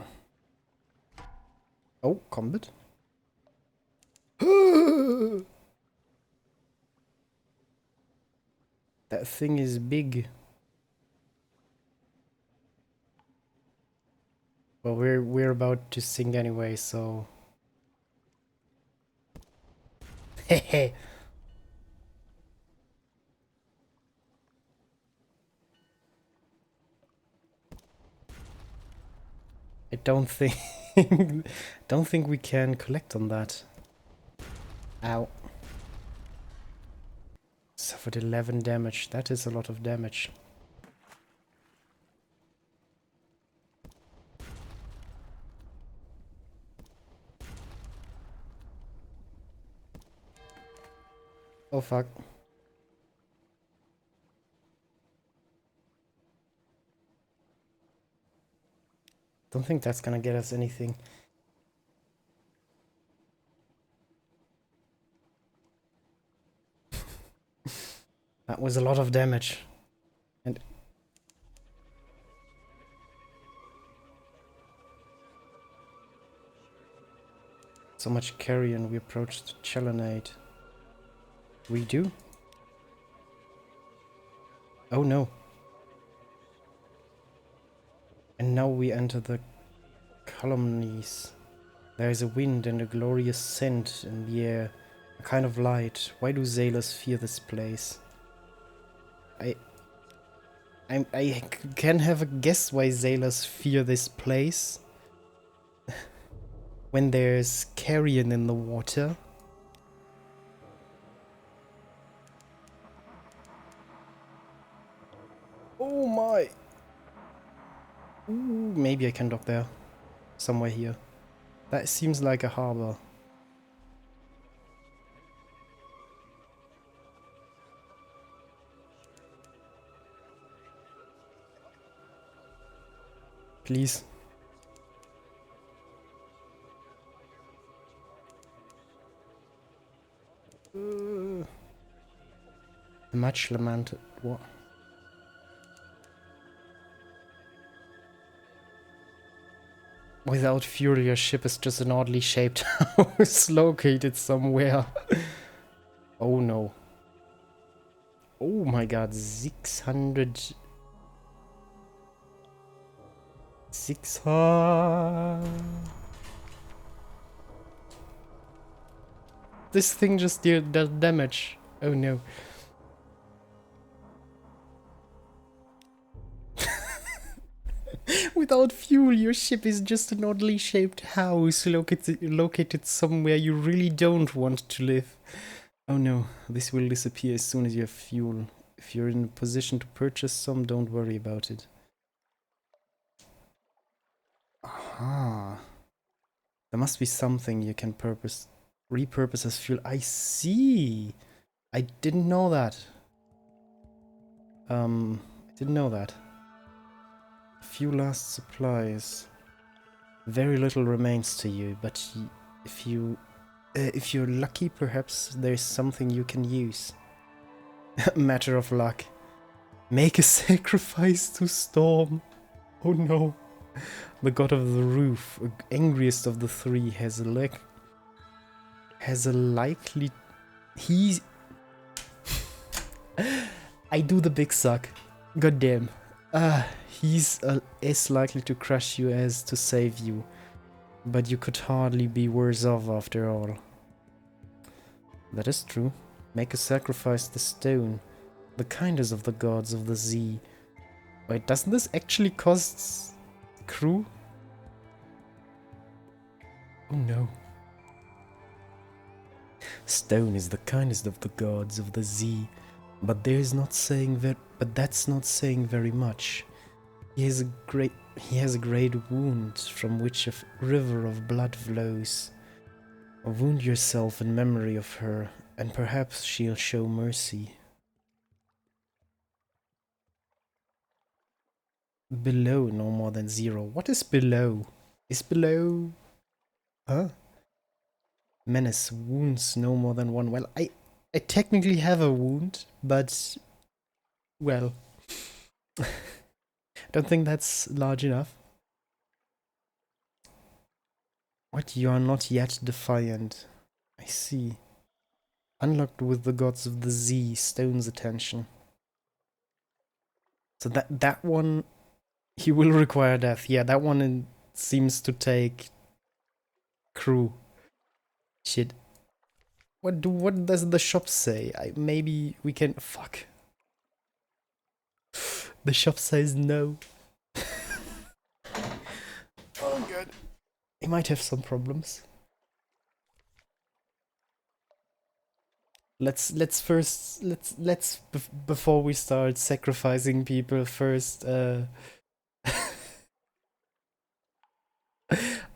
Oh, combat? That thing is big. Well, we're about to sink anyway, so hehe. I don't think don't think we can collect on that. Ow. Suffered 11 damage. That is a lot of damage. Oh fuck. Don't think that's gonna get us anything. That was a lot of damage. And so much carrion we approached the Chelonate. We do? Oh no. And now we enter the calumnies. There is a wind and a glorious scent in the air. A kind of light. Why do sailors fear this place? I can have a guess why sailors fear this place. When there's carrion in the water. Oh my! Ooh, maybe I can dock there. Somewhere here. That seems like a harbor. Please. The much lamented. What? Without fuel, your ship is just an oddly shaped house located somewhere. Oh no. Oh my god, 600... 600... This thing just did damage. Oh no. Without fuel, your ship is just an oddly shaped house located somewhere you really don't want to live. Oh no, this will disappear as soon as you have fuel. If you're in a position to purchase some, don't worry about it. Aha. There must be something you can repurpose as fuel. I see. I didn't know that. I didn't know that. Few last supplies. Very little remains to you, but if you're lucky, perhaps there's something you can use. Matter of luck. Make a sacrifice to Storm. Oh no. The god of the roof, angriest of the three, has a likely... He's... I do the big suck. God damn. He's as likely to crush you as to save you. But you could hardly be worse off after all. That is true. Make a sacrifice to stone. The kindest of the gods of the sea. Wait, doesn't this actually cost crew? Oh no. Stone is the kindest of the gods of the sea, but that's not saying very much. He has a great wound from which a river of blood flows. Wound yourself in memory of her, and perhaps she'll show mercy. Below no more than 0. What is below? Is below... Huh? Menace wounds no more than 1. Well, I technically have a wound, but... Well... I don't think that's large enough. What? You are not yet defiant. I see. Unlocked with the gods of the Z, Stone's attention. So that one... He will require death. Yeah, that one seems to take... crew. Shit. What does the shop say? Maybe we can... Fuck. The shop says no. Oh god. He might have some problems. Let's before we start sacrificing people first, oh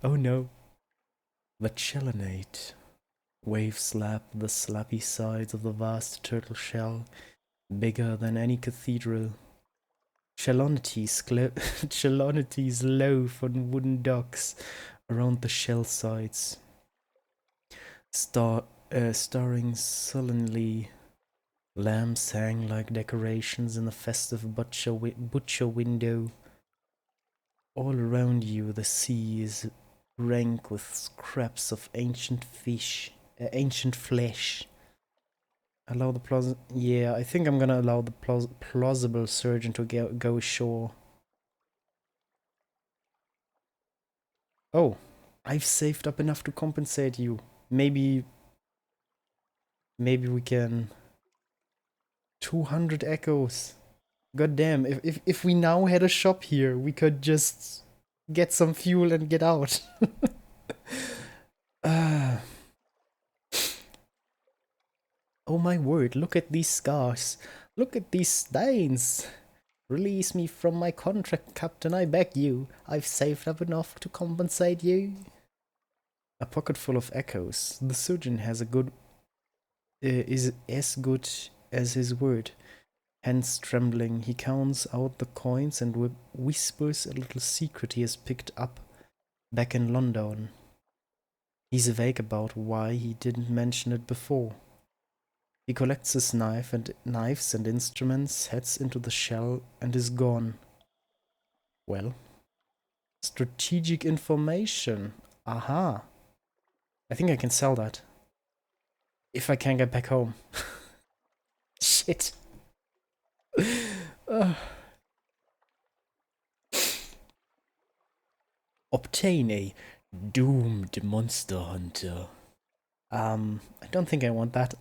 no. The Chelonate. Waves slap the slappy sides of the vast turtle shell, bigger than any cathedral. Chelonities loaf on wooden docks around the shell sides. Starring sullenly, lamps hang like decorations in a festive butcher window. All around you the sea is rank with scraps of ancient flesh. Allow the yeah, I think I'm gonna allow the plausible surgeon to go ashore. Oh, I've saved up enough to compensate you. Maybe we can... 200 echoes. God damn, if we now had a shop here, we could just get some fuel and get out. Oh my word, look at these scars. Look at these stains. Release me from my contract, Captain, I beg you. I've saved up enough to compensate you. A pocket full of echoes. The surgeon has a good... is as good as his word. Hands trembling, he counts out the coins and whispers a little secret he has picked up back in London. He's vague about why he didn't mention it before. He collects his knives and instruments, heads into the shell, and is gone. Well, strategic information. Aha. I think I can sell that. If I can get back home. Shit. Obtain a doomed monster hunter. I don't think I want that.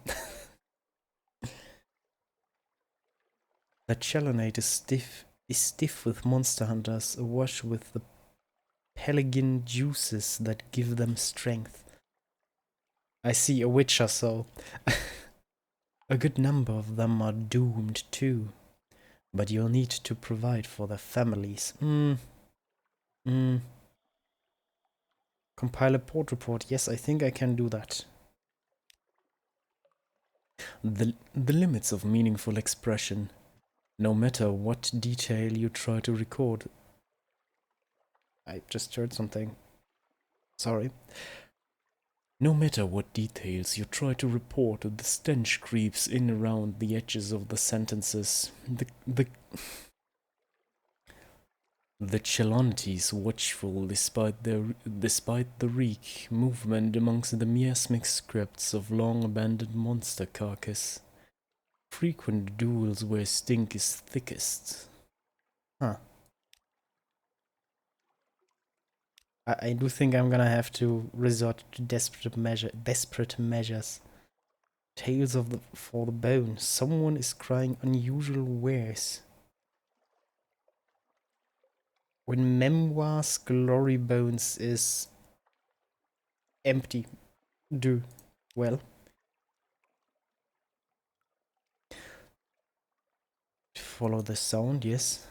The Chelonate is stiff with monster hunters, awash with the peligin juices that give them strength. I see a witcher, so a good number of them are doomed too. But you'll need to provide for their families. Compile a port report. Yes, I think I can do that. The limits of meaningful expression. No matter what detail you try to record. I just heard something. Sorry. No matter what details you try to report, the stench creeps in around the edges of the sentences. The Chelonities watchful despite the reek, movement amongst the miasmic scripts of long abandoned monster carcass. Frequent duels where stink is thickest. Huh. I do think I'm gonna have to resort to desperate measures. Tales for the bone. Someone is crying unusual wares. When Memoirs Glory Bones is empty. Do well. Follow the sound, yes.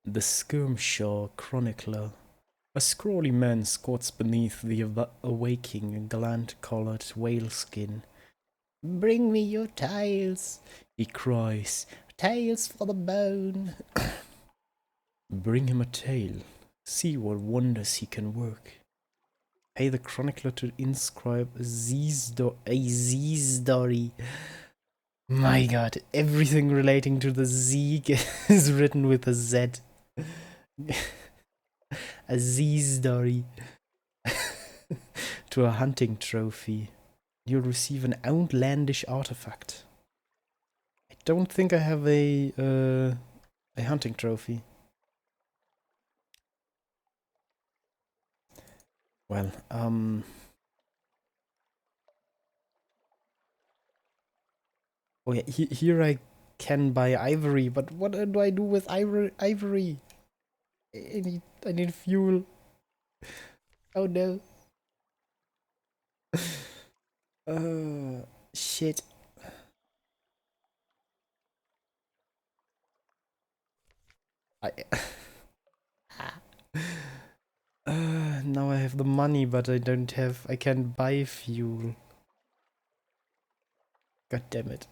The Skirmshaw Chronicler. A scrawly man squats beneath the awaking, gland-coloured whaleskin. Bring me your tiles, he cries. Tails for the bone. Bring him a tale. See what wonders he can work. Pay the chronicler to inscribe a Z story. My god, everything relating to the Z is written with a Z. A Z story. To a hunting trophy. You'll receive an outlandish artifact. I don't think I have a hunting trophy. Well, oh yeah, here I can buy ivory, but what do I do with ivory? I need fuel. Oh no. Shit. I now I have the money, but I can't buy fuel. God damn it.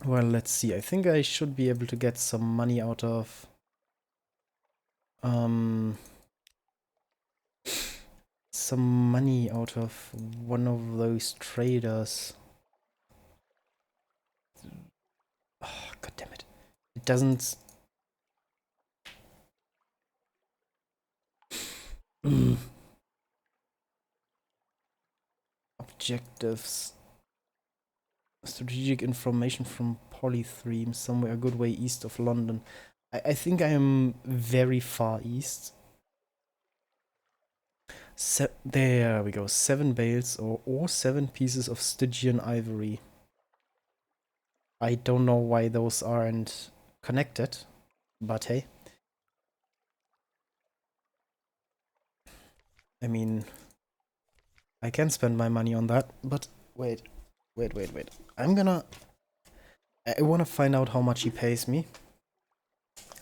Well, let's see. I think I should be able to get some money out of some money out of one of those traders. Oh, god damn it. It doesn't objectives. Strategic information from Polythreme, somewhere a good way east of London. I think I am very far east. There we go. 7 bales or 7 pieces of Stygian ivory. I don't know why those aren't connected, but hey. I mean, I can spend my money on that, but wait. I want to find out how much he pays me.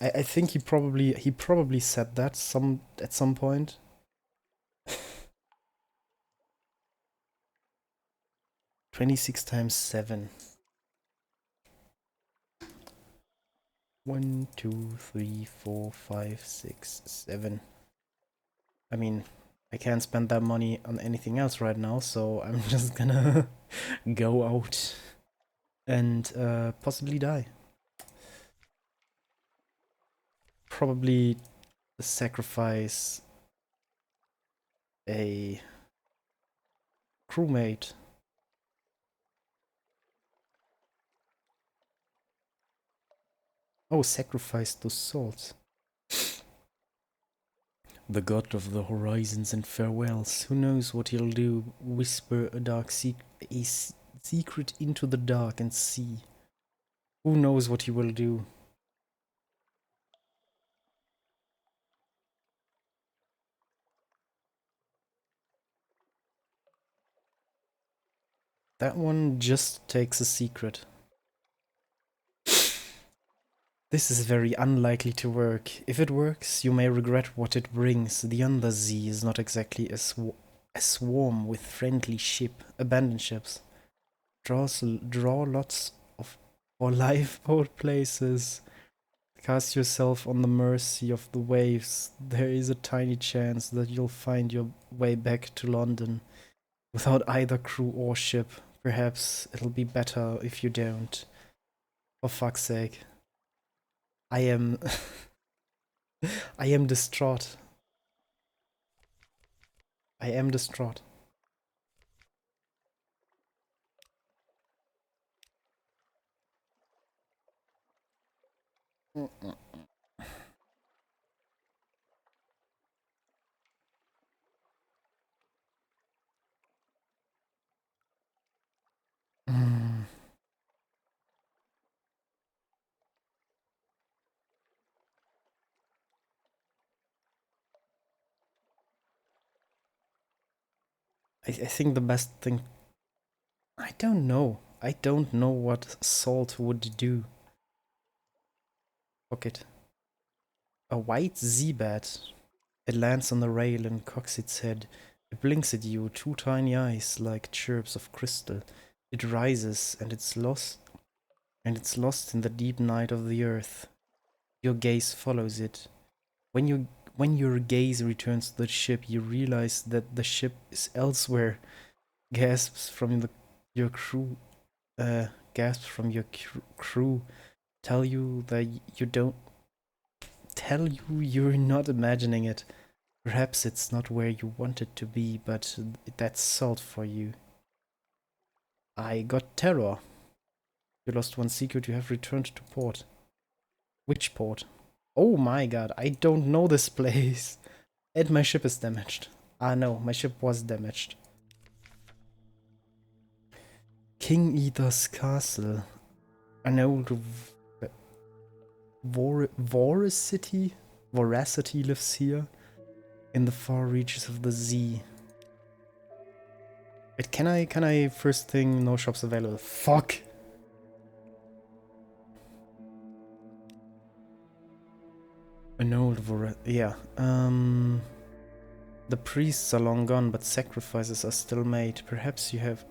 I think he probably said that at some point. 26 times 7. 1, 2, 3, 4, 5, 6, 7. I mean, I can't spend that money on anything else right now, so I'm just gonna go out and possibly die. Probably sacrifice a crewmate. Oh, sacrifice those souls. The god of the horizons and farewells. Who knows what he'll do? Whisper a secret into the dark and see. Who knows what he will do? That one just takes a secret. This is very unlikely to work. If it works, you may regret what it brings. The Undersea is not exactly a swarm with friendly abandoned ships. Draw lots of or lifeboat places. Cast yourself on the mercy of the waves. There is a tiny chance that you'll find your way back to London without either crew or ship. Perhaps it'll be better if you don't. For fuck's sake. I am I am distraught. I am distraught. I think the best thing... I don't know. I don't know what salt would do. Fuck it. A white Z-bat. It lands on the rail and cocks its head. It blinks at you, two tiny eyes like chirps of crystal. It rises and it's lost in the deep night of the earth. Your gaze follows it. When your gaze returns to the ship, you realize that the ship is elsewhere. Gasps from your crew. Gasps from your crew tell you that you don't. Tell you you're not imagining it. Perhaps it's not where you want it to be, but that's salt for you. I got terror. You lost one secret, you have returned to port. Which port? Oh my god, I don't know this place. And my ship is damaged. Ah no, my ship was damaged. King Eater's Castle. An old voracity lives here in the far reaches of the sea. Wait, can I first thing, no shops available? Fuck! An old yeah. The priests are long gone, but sacrifices are still made. Perhaps you have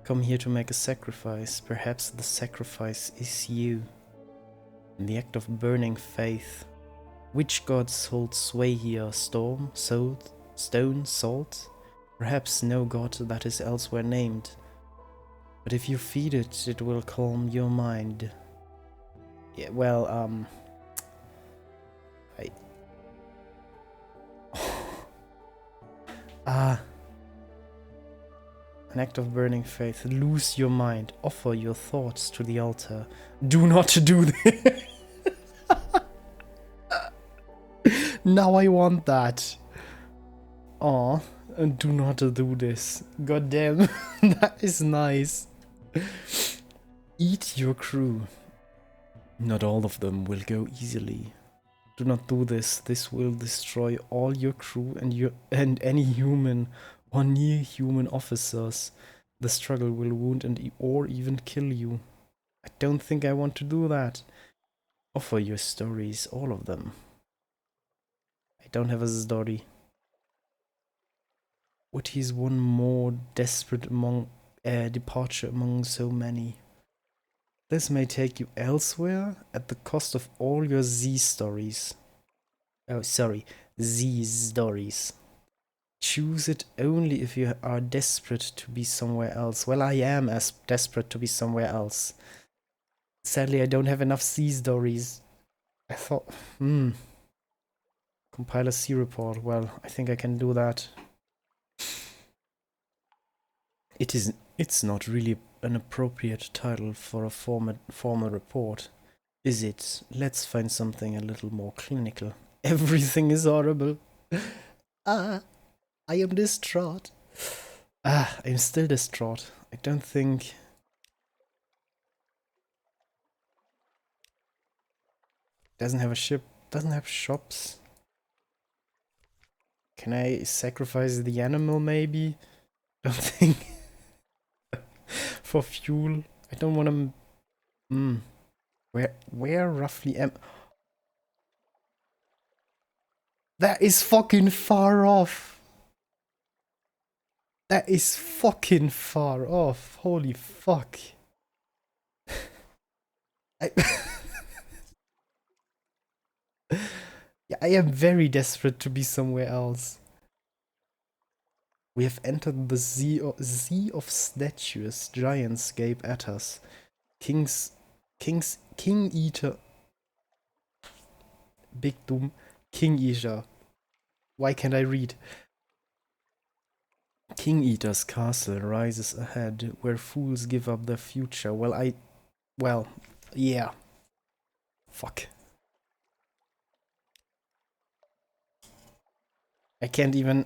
come here to make a sacrifice. Perhaps the sacrifice is you. In the act of burning faith. Which gods hold sway here? Storm, salt, stone, salt? Perhaps no god that is elsewhere named. But if you feed it, it will calm your mind. Yeah, well, an act of burning faith. Lose your mind. Offer your thoughts to the altar. Do not do this. Now I want that. Aw, do not do this. God damn, that is nice. Eat your crew. Not all of them will go easily. Do not do this. This will destroy all your crew and any human or near human officers. The struggle will wound or even kill you. I don't think I want to do that. Offer your stories, all of them. I don't have a story. What is one more desperate departure among so many? This may take you elsewhere at the cost of all your Z stories. Oh, sorry, Z stories. Choose it only if you are desperate to be somewhere else. Well, I am as desperate to be somewhere else. Sadly, I don't have enough Z stories. I thought, compile a C report. Well, I think I can do that. It's not really an appropriate title for a formal report, is it? Let's find something a little more clinical. Everything is horrible. I am distraught. I'm still distraught. I don't think... Doesn't have a ship, doesn't have shops. Can I sacrifice the animal maybe? Don't think... For fuel. I don't want to... Where roughly am... That is fucking far off. That is fucking far off. Holy fuck. Yeah, I am very desperate to be somewhere else. We have entered the sea of statues. Giants gape at us. King Eater. Big Doom. King Eater. Why can't I read? King Eater's castle rises ahead, where fools give up their future. Well, yeah. Fuck. I can't even...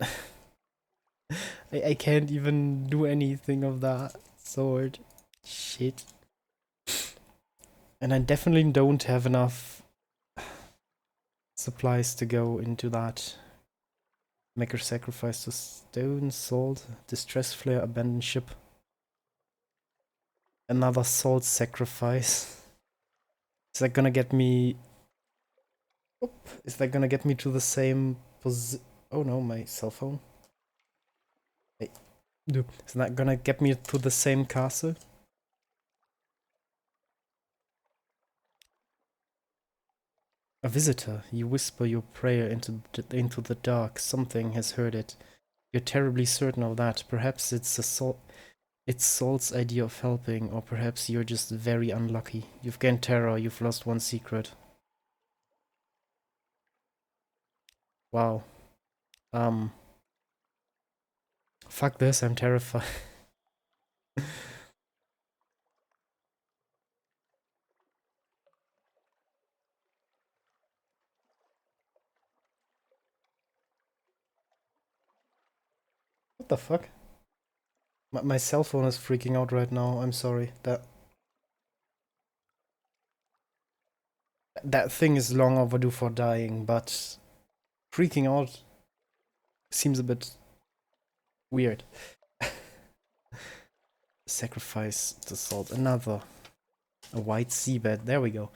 I can't even do anything of that sort. Shit. And I definitely don't have enough supplies to go into that. Maker sacrifice to stone, salt, distress flare, abandoned ship. Another salt sacrifice. Is that gonna get me... Oop, is that gonna get me to the same Oh no, my cell phone. Hey. Is that gonna get me to the same castle? A visitor. You whisper your prayer into the dark. Something has heard it. You're terribly certain of that. Perhaps it's it's Salt's idea of helping, or perhaps you're just very unlucky. You've gained terror, you've lost one secret. Wow. Fuck this, I'm terrified. What the fuck? My cell phone is freaking out right now, I'm sorry. That thing is long overdue for dying, but freaking out seems a bit weird. Sacrifice the salt. Another. A white seabed. There we go.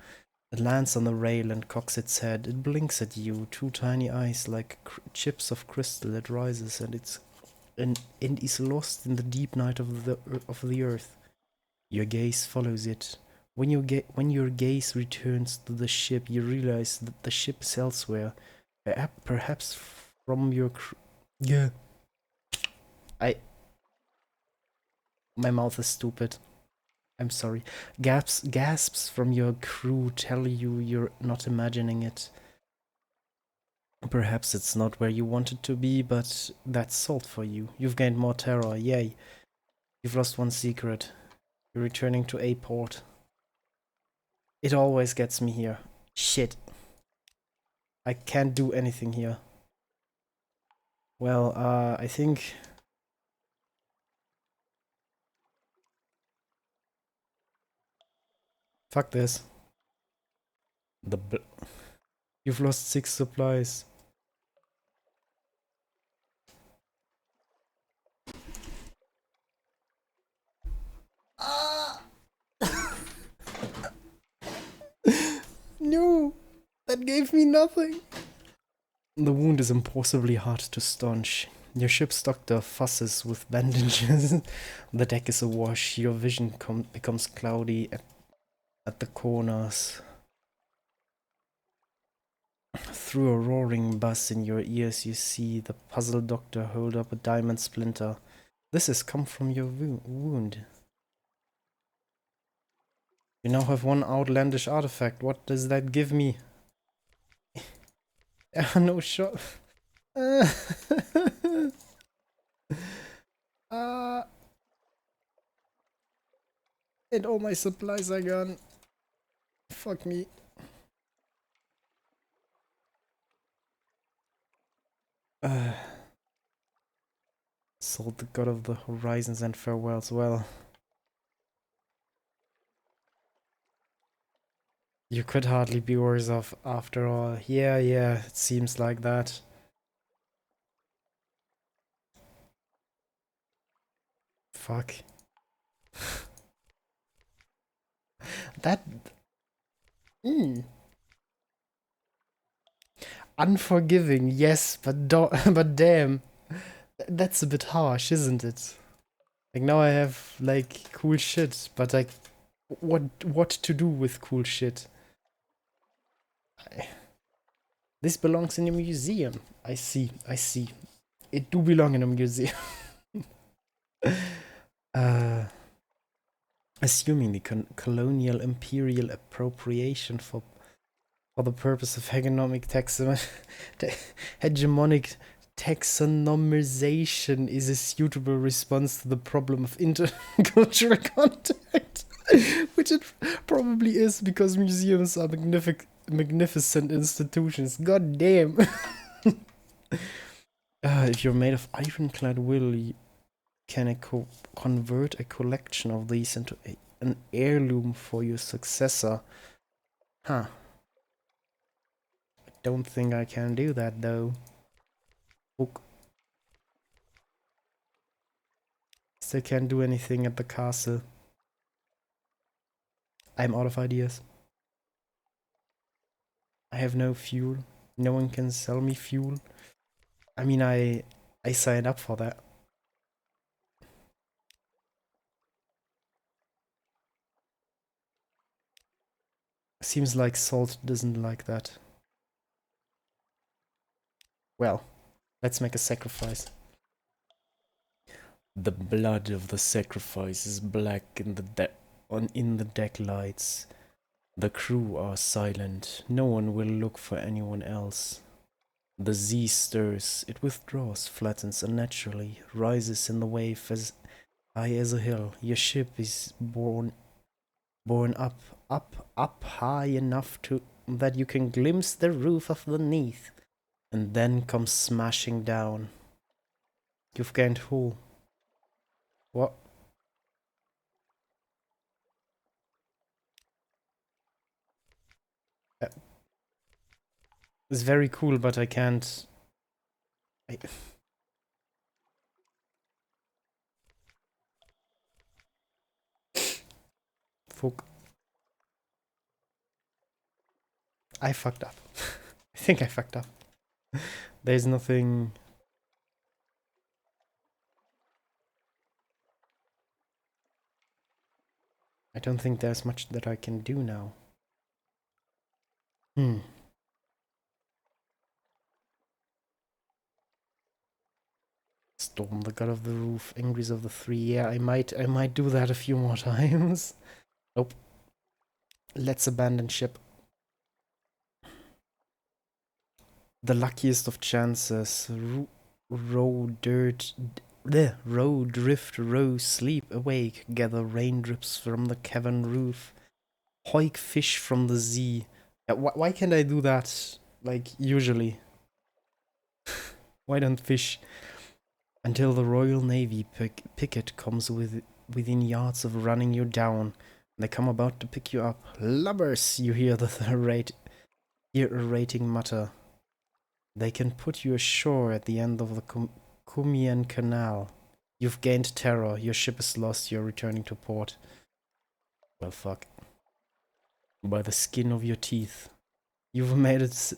It lands on the rail and cocks its head. It blinks at you. Two tiny eyes like chips of crystal. It rises and is lost in the deep night of the earth. Your gaze follows it. When your gaze returns to the ship, you realize that the ship is elsewhere. Perhaps from your yeah. My mouth is stupid. I'm sorry. Gasps from your crew tell you you're not imagining it. Perhaps it's not where you want it to be, but that's salt for you. You've gained more terror, yay. You've lost one secret. You're returning to a port. It always gets me here. Shit. I can't do anything here. Well, I think... Fuck this. You've lost 6 supplies. No! That gave me nothing! The wound is impossibly hard to staunch. Your ship's doctor fusses with bandages. The deck is awash. Your vision becomes cloudy at the corners. Through a roaring buzz in your ears, you see the puzzled doctor hold up a diamond splinter. This has come from your wound. You now have one outlandish artifact. What does that give me? No shot. And all my supplies are gone. Fuck me. Salt, the god of the horizons, and farewells. Well, you could hardly be worse off after all. Yeah, it seems like that. Fuck. That... Unforgiving, yes, but but damn. That's a bit harsh, isn't it? Like, now I have, like, cool shit, but like, what to do with cool shit? This belongs in a museum. I see. It do belong in a museum. Assuming the colonial imperial appropriation for the purpose of hegemonic taxonomization is a suitable response to the problem of intercultural contact, which it probably is because museums are magnificent institutions. God damn. If you're made of ironclad will, you can convert a collection of these into an heirloom for your successor. Huh. I don't think I can do that though. Book. Still can't do anything at the castle. I'm out of ideas. I have no fuel. No one can sell me fuel. I mean, I signed up for that. Seems like Salt doesn't like that. Well, let's make a sacrifice. The blood of the sacrifice is black in the deck lights. The crew are silent. No one will look for anyone else. The Z stirs. It withdraws, flattens unnaturally, rises in the wave as high as a hill. Your ship is borne up high enough to that you can glimpse the roof of beneath, and then comes smashing down. You've gained hull. What? It's very cool, but I can't. Fuck. I fucked up. I think I fucked up. There's nothing. I don't think there's much that I can do now. Storm, the god of the roof, Angries of the Three. Yeah, I might do that a few more times. Nope. Let's abandon ship. The luckiest of chances. Row, dirt, row, drift, row, sleep, awake, gather raindrops from the cavern roof, hoik fish from the Z. Yeah, why can't I do that, like, usually? Why don't fish? Until the Royal Navy picket comes within yards of running you down. They come about to pick you up. Lubbers, you hear hear a rating mutter. They can put you ashore at the end of the Cumian Canal. You've gained terror. Your ship is lost. You're returning to port. Well, fuck. By the skin of your teeth. You've made it.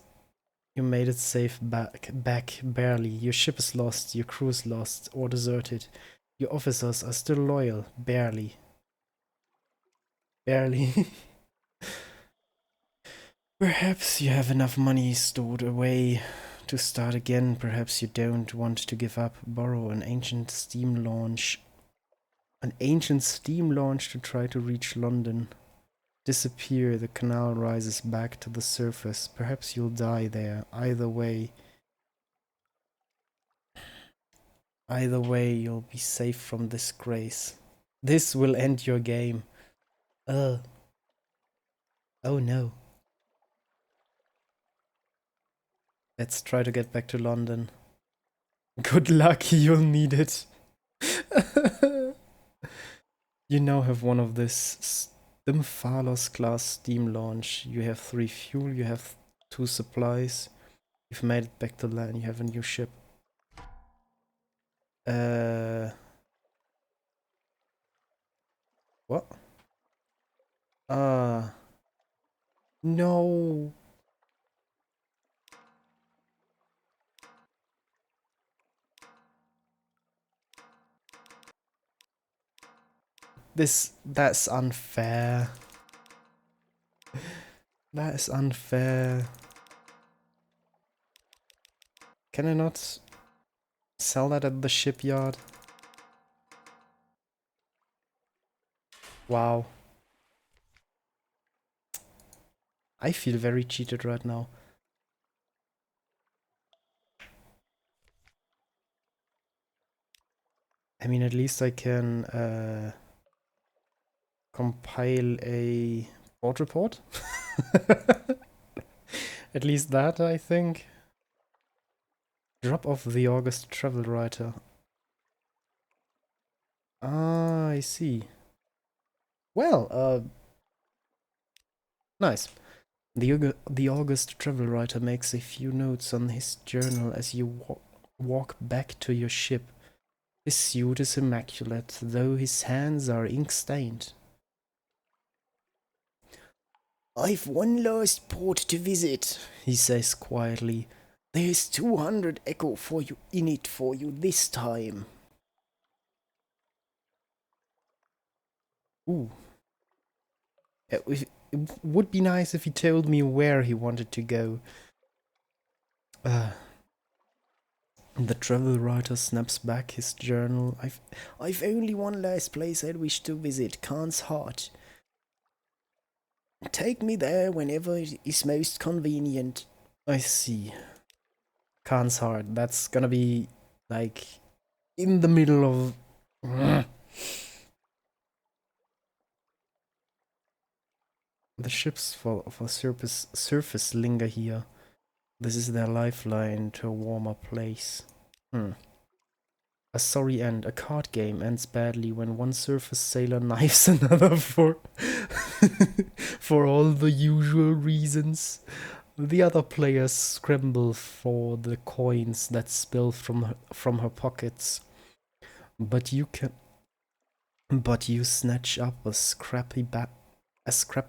You made it safe back barely. Your ship is lost. Your crew is lost or deserted. Your officers are still loyal. Barely. Barely. Perhaps you have enough money stored away to start again. Perhaps you don't want to give up. Borrow an ancient steam launch. An ancient steam launch to try to reach London. Disappear, the canal rises back to the surface. Perhaps you'll die there. Either way, you'll be safe from disgrace. This will end your game. Oh no. Let's try to get back to London. Good luck, you'll need it. You now have one of this Stymphalos class steam launch. You have 3 fuel, you have 2 supplies. You've made it back to land, you have a new ship. What? No. That's unfair. That is unfair. Can I not sell that at the shipyard? Wow. I feel very cheated right now. I mean, at least I can compile a port report. At least that, I think. Drop off the August travel writer. Ah, I see. Well, nice. The August travel writer makes a few notes on his journal as you walk back to your ship. His suit is immaculate, though his hands are ink-stained. I've one last port to visit, he says quietly. There's 200 echo for you in it for you this time. Ooh. It would be nice if he told me where he wanted to go. The travel writer snaps back his journal. I've only one last place I wish to visit, Khan's Heart. Take me there whenever it is most convenient. I see. Khan's Heart. That's gonna be like in the middle of. The ships for surface linger here. This is their lifeline to a warmer place. A sorry end. A card game ends badly when one surface sailor knives another for for all the usual reasons. The other players scramble for the coins that spill from her pockets. But you snatch up a scrap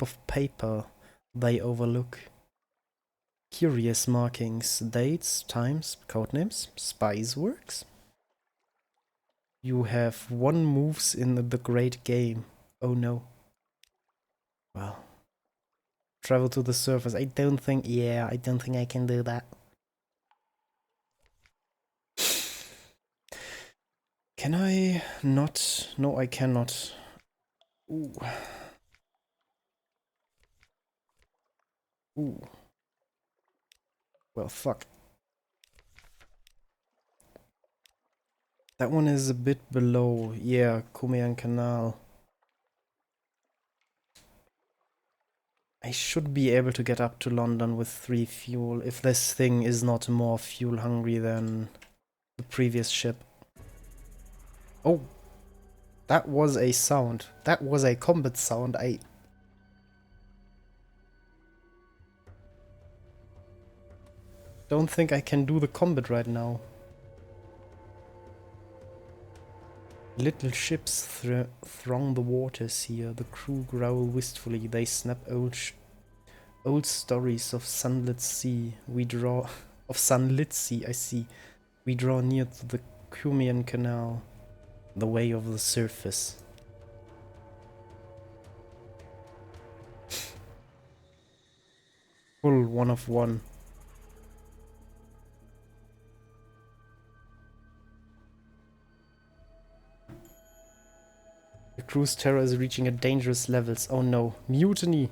of paper they overlook. Curious markings, dates, times, codenames, spice works. You have one moves in the great game. Oh no. Well. Travel to the surface. I don't think I can do that. Can I not? No, I cannot. Ooh. Ooh. Well, fuck. That one is a bit below. Yeah, Kumean Canal. I should be able to get up to London with 3 fuel if this thing is not more fuel hungry than the previous ship. Oh, that was a sound. That was a combat sound. I don't think I can do the combat right now. Little ships throng the waters here. The crew growl wistfully. They snap old stories of sunlit sea. Of sunlit sea. I see. We draw near to the Cumian Canal, the way of the surface. Full 1 of 1. The crew's terror is reaching a dangerous levels. Oh no, mutiny!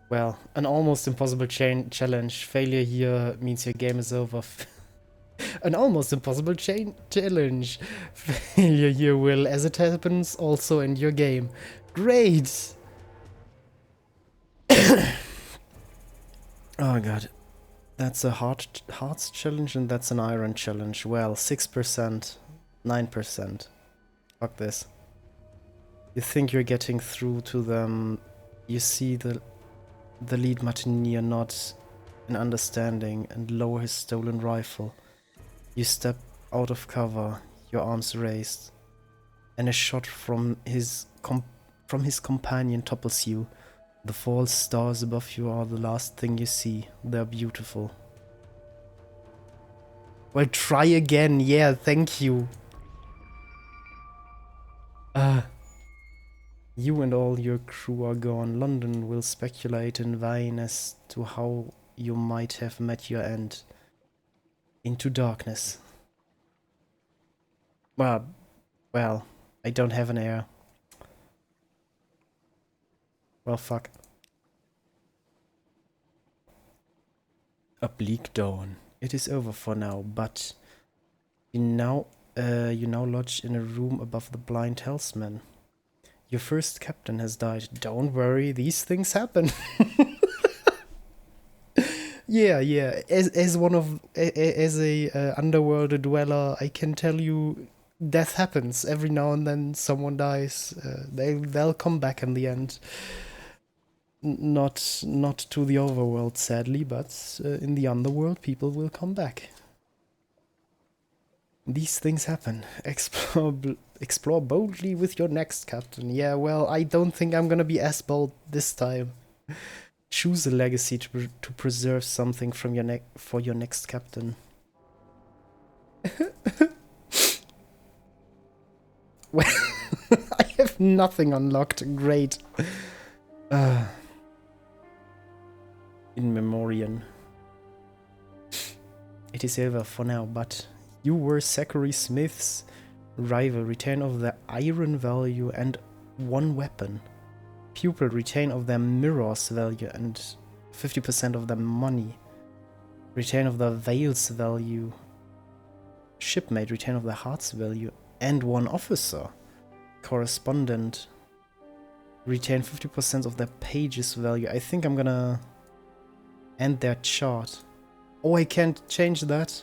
Well, an almost impossible challenge. Failure here means your game is over. An almost impossible challenge. Failure here will, as it happens, also end your game. Great! Oh god. That's a hearts challenge and that's an iron challenge. Well, 6%, 9%. Fuck this. You think you're getting through to them. You see the lead mutineer nod in understanding and lower his stolen rifle. You step out of cover, your arms raised, and a shot from his companion topples you. The false stars above you are the last thing you see. They're beautiful. Well, try again. Yeah, thank you. You and all your crew are gone. London will speculate in vain as to how you might have met your end. Into darkness. Well, I don't have an heir. Well, fuck. A bleak dawn. It is over for now, but you now lodge in a room above the blind helmsman. Your first captain has died. Don't worry, these things happen. Yeah. As a underworld dweller, I can tell you, death happens every now and then. Someone dies. They'll come back in the end. Not to the overworld, sadly, but in the underworld, people will come back. These things happen. Explore boldly with your next captain. Yeah, well, I don't think I'm gonna be as bold this time. Choose a legacy to preserve something from your for your next captain. Well, I have nothing unlocked. Great. In memoriam. It is over for now, but you were Zachary Smith's rival. Retain of their iron value and 1 weapon. Pupil retain of their mirror's value and 50% of their money. Retain of their veil's value. Shipmate retain of their heart's value and 1 officer. Correspondent retain 50% of their page's value. I think I'm gonna end their chart. Oh, I can't change that.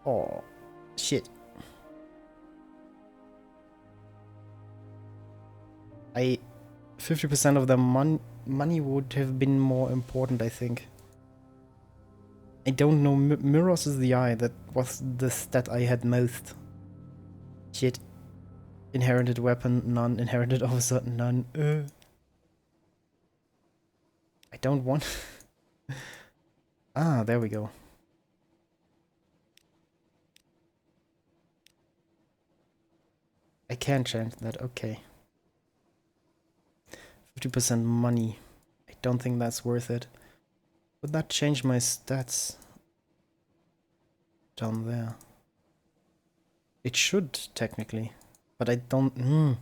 Oh, shit. 50% of the money would have been more important, I think. I don't know. Mirrors is the eye. That was the stat I had most. Shit. Inherited weapon, none. Inherited officer, none. I don't want... Ah, there we go. I can change that, okay. 50% money. I don't think that's worth it. Would that change my stats? Down there. It should, technically. But I don't...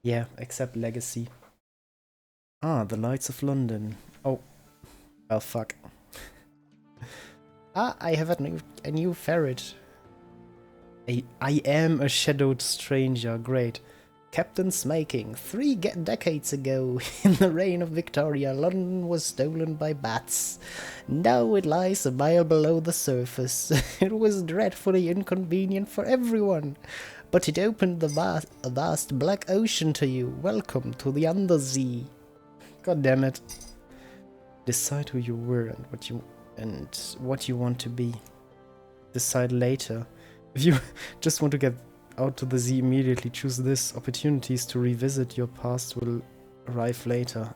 Yeah, except legacy. Ah, the lights of London. Oh. Well, fuck. Ah, I have a new ferret. I am a shadowed stranger. Great. Captain Smaking. 3 decades ago, in the reign of Victoria, London was stolen by bats. Now it lies a mile below the surface. It was dreadfully inconvenient for everyone, but it opened the vast black ocean to you. Welcome to the Undersea. God damn it. Decide who you were and what you want to be. Decide later. If you just want to get out to the sea immediately, choose this. Opportunities to revisit your past will arrive later.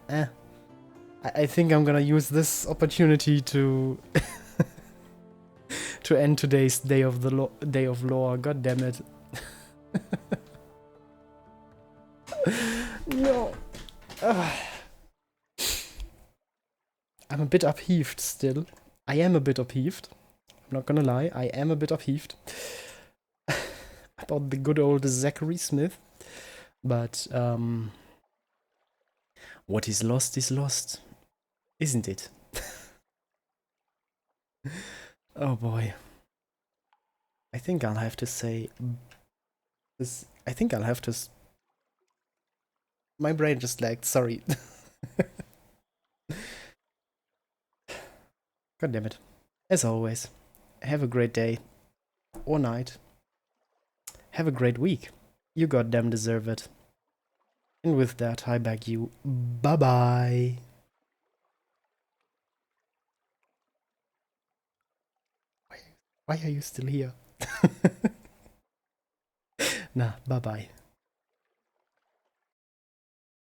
I think I'm gonna use this opportunity to to end today's day of lore. God damn it. No. I'm a bit upheaved still. I am a bit upheaved. I'm not gonna lie, I am a bit upheaved. About the good old Zachary Smith. But, what is lost, isn't it? Oh boy. I think I'll have to say this. I think I'll have to. My brain just lagged, sorry. God damn it. As always, have a great day or night. Have a great week. You goddamn deserve it. And with that, I beg you, bye-bye. Why are you still here? Nah, bye-bye.